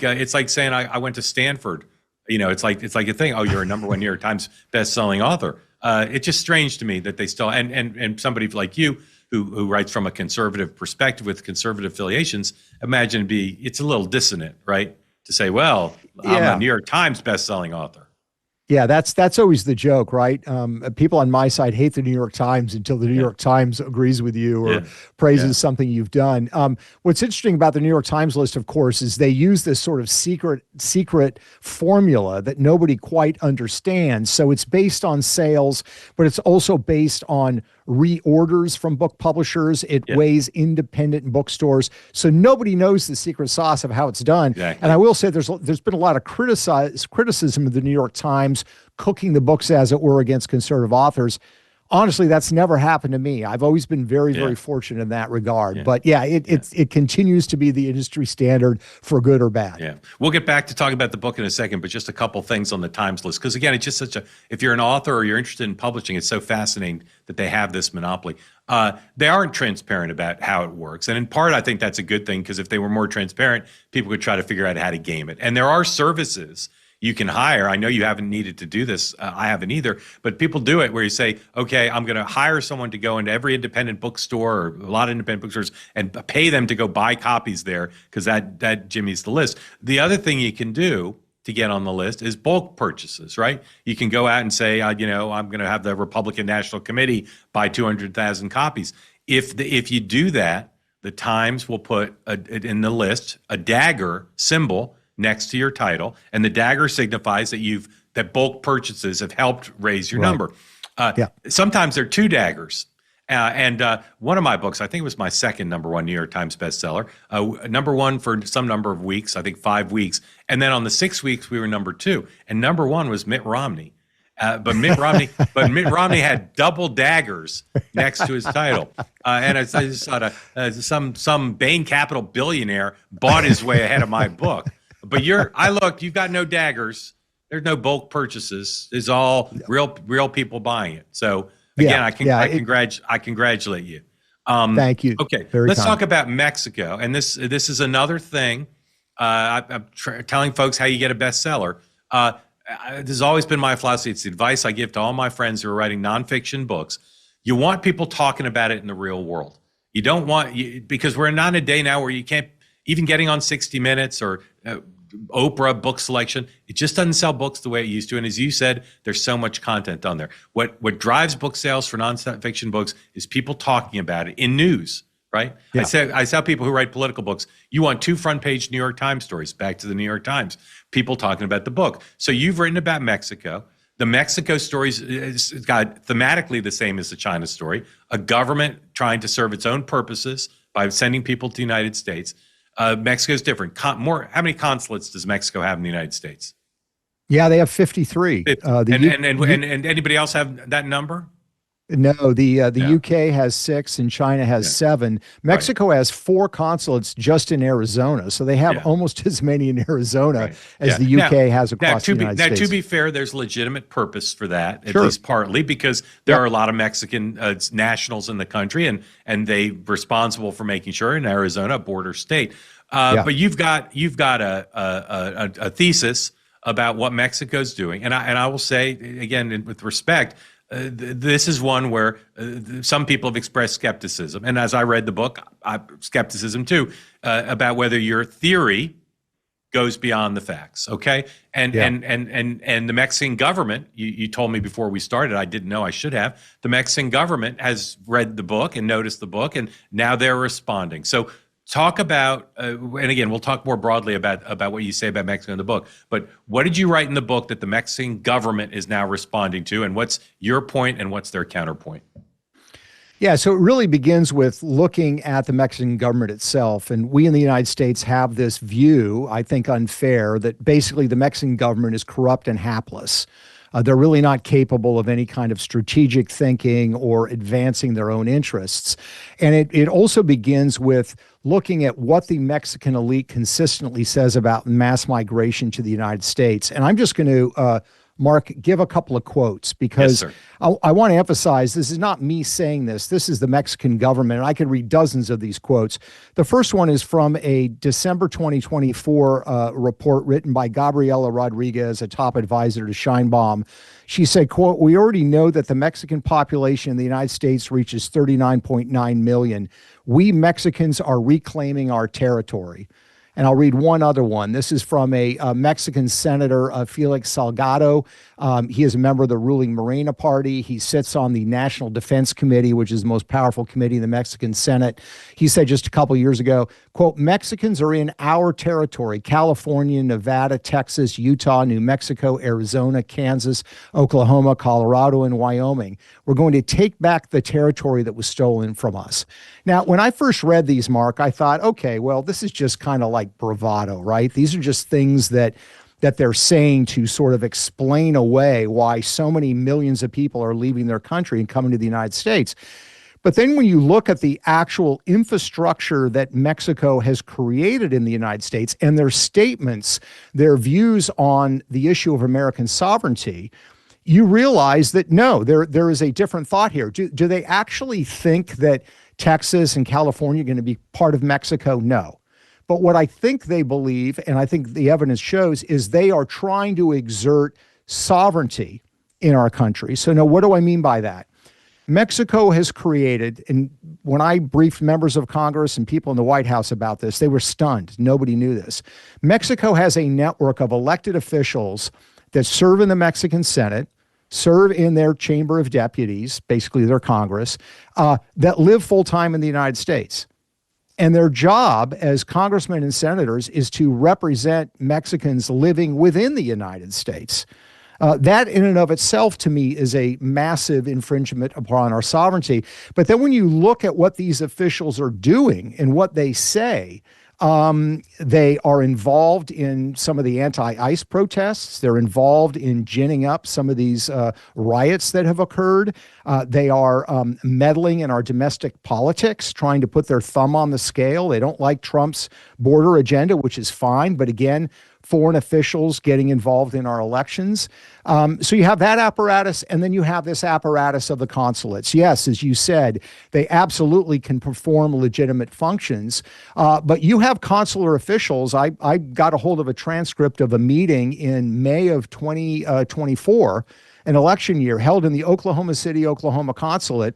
saying I went to Stanford. It's like a thing. Oh, you're a number one New York Times best-selling author. It's just strange to me that they still and somebody like you who writes from a conservative perspective with conservative affiliations, imagine it's a little dissonant, right? To say, well, I'm a New York Times best-selling author. Yeah, that's always the joke, right? People on my side hate the New York Times until the New York Times agrees with you or praises something you've done. What's interesting about the New York Times list, of course, is they use this sort of secret formula that nobody quite understands. So it's based on sales, but it's also based on reorders from book publishers. It weighs independent bookstores. So nobody knows the secret sauce of how it's done. Exactly. And I will say there's been a lot of criticism of the New York Times cooking the books, as it were, against conservative authors. Honestly, that's never happened to me. I've always been very, very fortunate in that regard. Yeah. But it continues to be the industry standard for good or bad. Yeah. We'll get back to talking about the book in a second, but just a couple things on the Times list. Because again, it's just if you're an author or you're interested in publishing, it's so fascinating that they have this monopoly. They aren't transparent about how it works. And in part, I think that's a good thing, because if they were more transparent, people could try to figure out how to game it. And there are services you can hire. I know you haven't needed to do this. I haven't either. But people do it where you say, okay, I'm going to hire someone to go into every independent bookstore or a lot of independent bookstores and pay them to go buy copies there, because that jimmies the list. The other thing you can do to get on the list is bulk purchases, right? You can go out and say, I'm going to have the Republican National Committee buy 200,000 copies. If you do that, the Times will put in the list a dagger symbol next to your title, and the dagger signifies that bulk purchases have helped raise your number. Sometimes they're two daggers. And one of my books, I think it was my second #1 New York Times bestseller, #1 for some number of weeks, I think 5 weeks. And then on the 6 weeks, we were #2. And #1 was Mitt Romney. But Mitt Romney had double daggers next to his title. And I just thought some Bain Capital billionaire bought his way ahead of my book. But you've got no daggers. There's no bulk purchases. It's all real people buying it. So again, I congratulate you. Thank you. Okay, Very let's kind. talk about Mexico. And this is another thing. I'm telling folks how you get a bestseller. This has always been my philosophy. It's the advice I give to all my friends who are writing nonfiction books. You want people talking about it in the real world. You don't want, because we're not in a day now where you can't, even getting on 60 Minutes or Oprah book selection, it just doesn't sell books the way it used to. And as you said, there's so much content on there. What drives book sales for nonfiction books is people talking about it in news, right? Yeah. I tell people who write political books, you want 2 front-page New York Times stories, back to the New York Times, people talking about the book. So you've written about Mexico. The Mexico stories got thematically the same as the China story, a government trying to serve its own purposes by sending people to the United States. Mexico's different. How many consulates does Mexico have in the United States? Yeah, they have 53. And anybody else have that number? No, the UK has 6 and China has 7. Mexico has 4 consulates just in Arizona, so they have almost as many in Arizona as the UK has across the United States. Now, to be fair, there's legitimate purpose for that, at least partly, because there are a lot of Mexican nationals in the country, and they responsible for making sure in Arizona, a border state. But you've got a thesis about what Mexico's doing, and I will say again, with respect. This is one where some people have expressed skepticism, and as I read the book, skepticism too, about whether your theory goes beyond the facts. Okay, and the Mexican government, you told me before we started, I didn't know, I should have. The Mexican government has read the book and noticed the book, and now they're responding. So talk about, and again, we'll talk more broadly about what you say about Mexico in the book, but what did you write in the book that the Mexican government is now responding to, and what's your point and what's their counterpoint? Yeah, so it really begins with looking at the Mexican government itself. And we in the United States have this view, I think unfair, that basically the Mexican government is corrupt and hapless. They're really not capable of any kind of strategic thinking or advancing their own interests. And it also begins with looking at what the Mexican elite consistently says about mass migration to the United States. And I'm just going to, Mark, give a couple of quotes because I want to emphasize this is not me saying this. This is the Mexican government, and I could read dozens of these quotes. The first one is from a December 2024 report written by Gabriela Rodriguez, a top advisor to Scheinbaum. She said, quote, "We already know that the Mexican population in the United States reaches 39.9 million. We Mexicans are reclaiming our territory." And I'll read one other one. This is from a Mexican senator, Felix Salgado. He is a member of the ruling Morena party. He sits on the National Defense Committee, which is the most powerful committee in the Mexican Senate. He said just a couple years ago, quote, "Mexicans are in our territory: California, Nevada, Texas, Utah, New Mexico, Arizona, Kansas, Oklahoma, Colorado, and Wyoming. We're going to take back the territory that was stolen from us." Now, when I first read these, Mark, I thought, okay, well, this is just kind of like bravado, right? These are just things that they're saying to sort of explain away why so many millions of people are leaving their country and coming to the United States. But then when you look at the actual infrastructure that Mexico has created in the United States and their statements, their views on the issue of American sovereignty, you realize that no, there is a different thought here. Do they actually think that Texas and California are going to be part of Mexico? No. But what I think they believe, and I think the evidence shows, is they are trying to exert sovereignty in our country. So now, what do I mean by that? Mexico has created, and when I briefed members of Congress and people in the White House about this, they were stunned. Nobody knew this. Mexico has a network of elected officials that serve in the Mexican Senate, serve in their Chamber of Deputies, basically their Congress, that live full-time in the United States. And their job as congressmen and senators is to represent Mexicans living within the United States. That in and of itself, to me, is a massive infringement upon our sovereignty. But then when you look at what these officials are doing and what they say, they are involved in some of the anti-ICE protests. They're involved in ginning up some of these riots that have occurred. They are meddling in our domestic politics, trying to put their thumb on the scale. They don't like Trump's border agenda, which is fine. But again, foreign officials getting involved in our elections. So you have that apparatus, and then you have this apparatus of the consulates. Yes, as you said, they absolutely can perform legitimate functions, but you have consular officials. I got a hold of a transcript of a meeting in May of 2024, an election year, held in the Oklahoma City, Oklahoma consulate.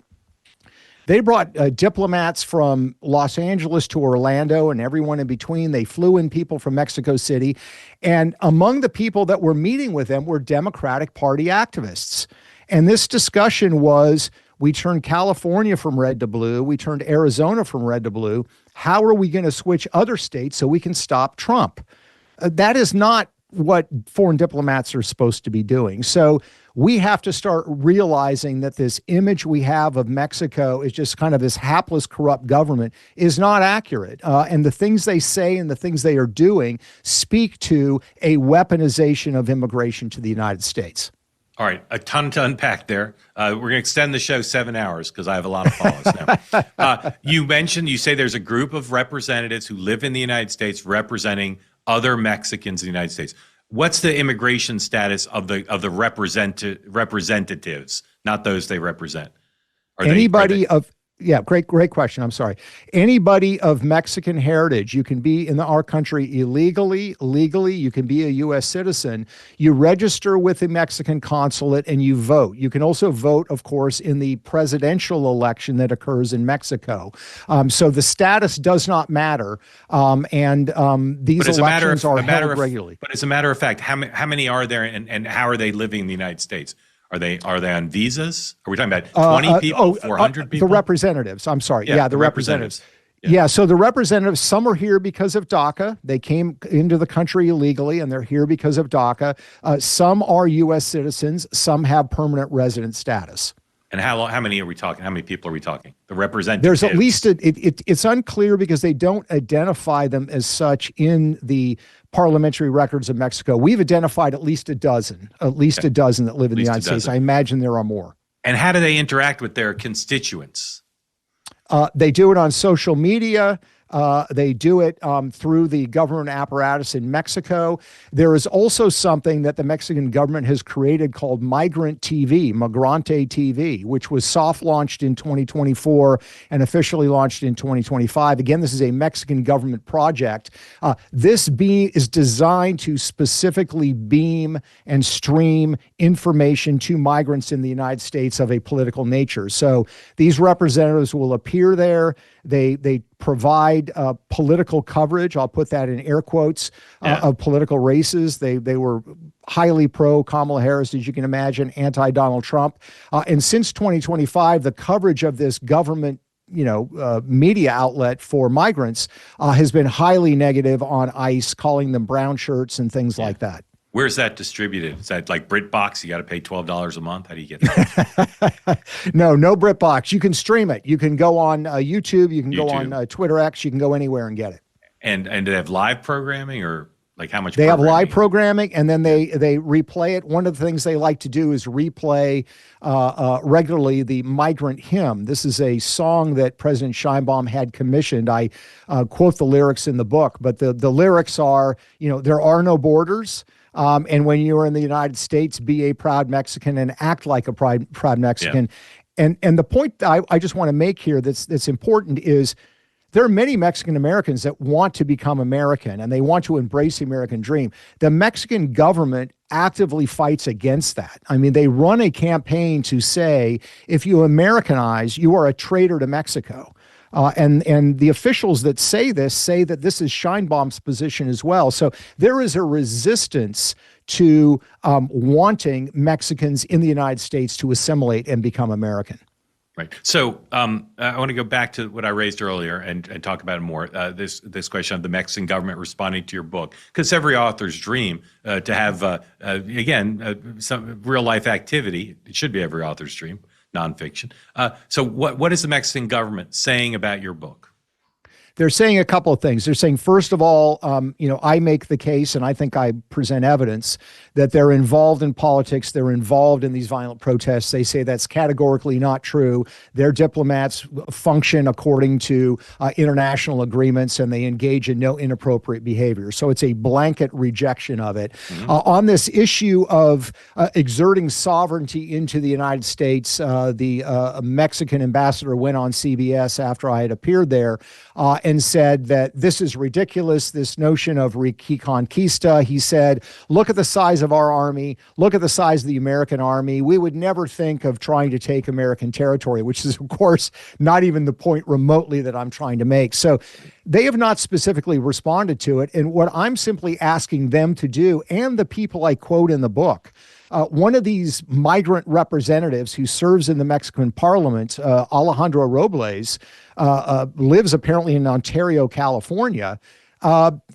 They brought diplomats from Los Angeles to Orlando and everyone in between. They flew in people from Mexico City. And among the people that were meeting with them were Democratic Party activists. And this discussion was, we turned California from red to blue. We turned Arizona from red to blue. How are we going to switch other states so we can stop Trump? That is not what foreign diplomats are supposed to be doing. So we have to start realizing that this image we have of Mexico is just kind of this hapless, corrupt government is not accurate. And the things they say and the things they are doing speak to a weaponization of immigration to the United States. All right, a ton to unpack there. We're going to extend the show 7 hours because I have a lot of follows now. You say there's a group of representatives who live in the United States representing other Mexicans in the United States. What's the immigration status of the representatives, not those they represent? Great question. I'm sorry. Anybody of Mexican heritage, you can be in our country illegally, legally, you can be a U.S. citizen. You register with the Mexican consulate and you vote. You can also vote, of course, in the presidential election that occurs in Mexico. So the status does not matter. These elections are held regularly. But as a matter of fact, how many are there and how are they living in the United States? Are they on visas? Are we talking about 20 people, 400 people? The representatives. I'm sorry. Yeah, the representatives. Yeah, so the representatives, some are here because of DACA. They came into the country illegally, and they're here because of DACA. Some are U.S. citizens. Some have permanent resident status. And how many are we talking? How many people are we talking? The representatives. There's at least it's unclear because they don't identify them as such in the parliamentary records of Mexico. We've identified at least a dozen that live in the United States. I imagine there are more. And how do they interact with their constituents? They do it on social media. They do it through the government apparatus in Mexico. There is also something that the Mexican government has created called Migrant TV, Migrante TV, which was soft launched in 2024 and officially launched in 2025. Again, this is a Mexican government project. This is designed to specifically beam and stream information to migrants in the United States of a political nature. So these representatives will appear there. They provide political coverage. I'll put that in air quotes of political races. They were highly pro Kamala Harris, as you can imagine, anti Donald Trump. And since 2025, the coverage of this government media outlet for migrants has been highly negative on ICE, calling them brown shirts and things like that. Where's that distributed? Is that like BritBox? You got to pay $12 a month? How do you get that? No BritBox. You can stream it. You can go on YouTube. You can go on Twitter X. You can go anywhere and get it. And do they have live programming, or like how much? They have live programming, and then they replay it. One of the things they like to do is replay regularly the migrant hymn. This is a song that President Sheinbaum had commissioned. I quote the lyrics in the book, but the lyrics are, there are no borders. And when you are in the United States, be a proud Mexican and act like a proud Mexican. Yeah. And the point I just want to make here that's important is there are many Mexican Americans that want to become American and they want to embrace the American dream. The Mexican government actively fights against that. I mean, they run a campaign to say, if you Americanize, you are a traitor to Mexico. And the officials that say that this is Scheinbaum's position as well. So there is a resistance to wanting Mexicans in the United States to assimilate and become American. Right. So I want to go back to what I raised earlier and talk about it more. This question of the Mexican government responding to your book, because every author's dream to have, some real life activity. It should be every author's dream. Nonfiction. So what is the Mexican government saying about your book? They're saying a couple of things. They're saying, first of all, I make the case, and I think I present evidence that they're involved in politics. They're involved in these violent protests. They say that's categorically not true. Their diplomats function according to international agreements, and they engage in no inappropriate behavior. So it's a blanket rejection of it. Mm-hmm. On this issue of exerting sovereignty into the United States, the Mexican ambassador went on CBS after I had appeared there and said that this is ridiculous, this notion of reconquista. He said, look at the size of our army, look at the size of the American army. We would never think of trying to take American territory, which is, of course, not even the point remotely that I'm trying to make. So they have not specifically responded to it. And what I'm simply asking them to do, and the people I quote in the book, one of these migrant representatives who serves in the Mexican parliament, Alejandro Robles, lives apparently in Ontario, California.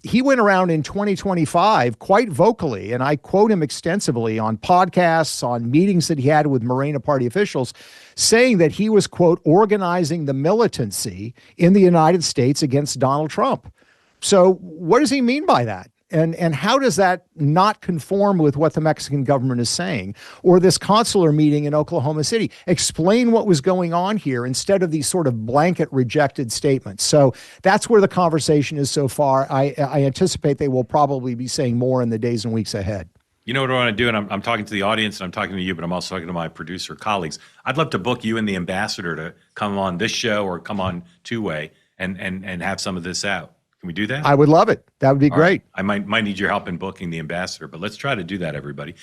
He went around in 2025 quite vocally, and I quote him extensively on podcasts, on meetings that he had with Morena Party officials, saying that he was, quote, organizing the militancy in the United States against Donald Trump. So what does he mean by that? And how does that not conform with what the Mexican government is saying? Or this consular meeting in Oklahoma City? Explain what was going on here instead of these sort of blanket rejected statements. So that's where the conversation is so far. I anticipate they will probably be saying more in the days and weeks ahead. You know what I want to do, and I'm talking to the audience, and I'm talking to you, but I'm also talking to my producer colleagues. I'd love to book you and the ambassador to come on this show or come on two-way and have some of this out. Can we do that? I would love it. That would be great. Right. I might need your help in booking the ambassador, but let's try to do that, everybody.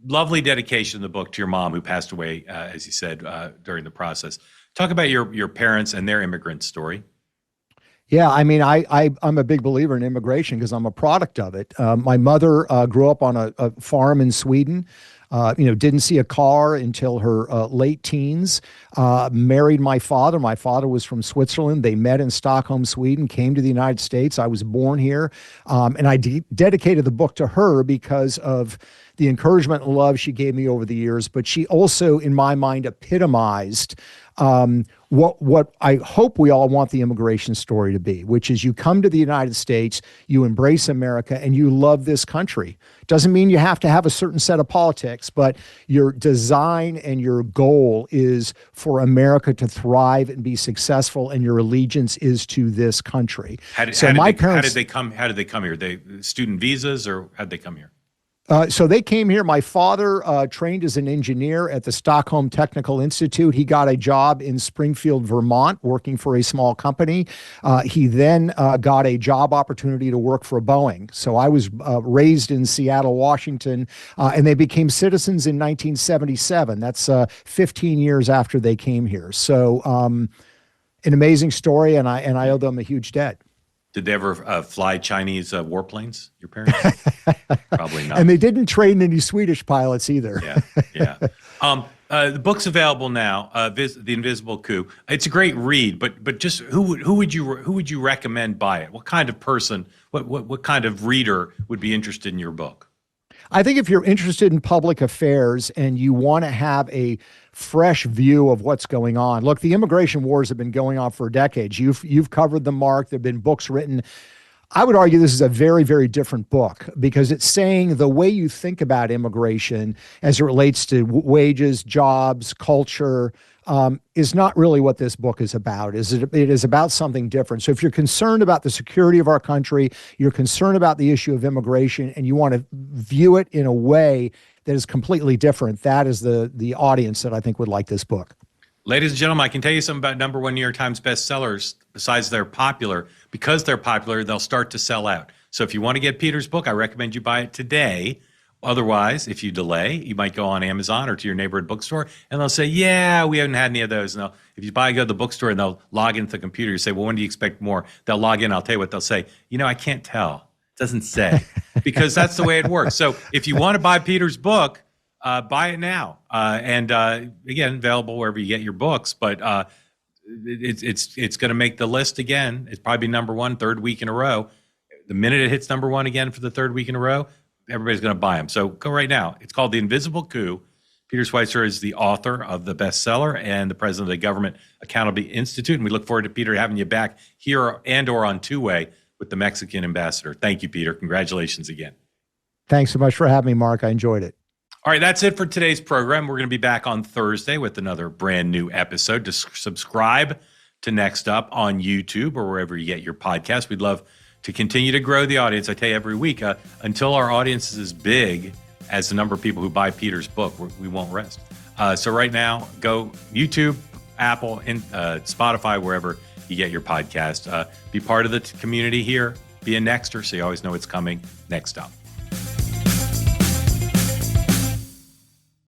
Lovely dedication in the book to your mom, who passed away, as you said, during the process. Talk about your parents and their immigrant story. Yeah, I mean, I'm a big believer in immigration because I'm a product of it. My mother grew up on a farm in Sweden. Didn't see a car until her late teens, married my father. My father was from Switzerland. They met in Stockholm, Sweden, came to the United States. I was born here. And I dedicated the book to her because of the encouragement and love she gave me over the years. But she also, in my mind, epitomized what I hope we all want the immigration story to be, which is you come to the United States, you embrace America, and you love this country. Doesn't mean you have to have a certain set of politics, but your design and your goal is for America to thrive and be successful, and your allegiance is to this country. How did they come here? They student visas, or how did they come here? So they came here. My father trained as an engineer at the Stockholm Technical Institute. He got a job in Springfield, Vermont, working for a small company. He then got a job opportunity to work for Boeing. So I was raised in Seattle, Washington, and they became citizens in 1977. That's 15 years after they came here. So an amazing story, and I owe them a huge debt. Did they ever fly Chinese warplanes, your parents? Probably not. And they didn't train any Swedish pilots either. Yeah. The book's available now, The Invisible Coup. It's a great read, but just who would you recommend buy it? What kind of person, what kind of reader would be interested in your book? I think if you're interested in public affairs and you want to have a fresh view of what's going on, look, the immigration wars have been going on for decades. You've covered them, Mark. There have been books written. I would argue this is a very, very different book because it's saying the way you think about immigration as it relates to wages, jobs, culture, is not really what this book is about. It is about something different. So if you're concerned about the security of our country, you're concerned about the issue of immigration, and you want to view it in a way that is completely different, that is the audience that I think would like this book. Ladies and gentlemen, I can tell you something about number one New York Times bestsellers. Besides they're popular, because they're popular, they'll start to sell out. So if you want to get Peter's book, I recommend you buy it today. Otherwise, if you delay, you might go on Amazon or to your neighborhood bookstore, and they'll say, yeah, we haven't had any of those. And if you go to the bookstore and they'll log into the computer, you say, well, when do you expect more? They'll log in. I'll tell you what they'll say. I can't tell. It doesn't say. Because that's the way it works. So if you want to buy Peter's book, buy it now. And again, available wherever you get your books. But it's going to make the list again. It's probably number one, third week in a row. The minute it hits number one again for the third week in a row, everybody's going to buy them. So go right now. It's called The Invisible Coup. Peter Schweizer is the author of the bestseller and the president of the Government Accountability Institute. And we look forward to Peter having you back here and or on two-way with the Mexican ambassador. Thank you, Peter. Congratulations again. Thanks so much for having me, Mark. I enjoyed it. All right, that's it for today's program. We're going to be back on Thursday with another brand new episode. Just subscribe to Next Up on YouTube or wherever you get your podcast. We'd love to continue to grow the audience. I tell you every week, until our audience is as big as the number of people who buy Peter's book, we won't rest. So right now, go YouTube, Apple, and Spotify, wherever you get your podcast. Be part of the community here. Be a Nexter so you always know what's coming next up.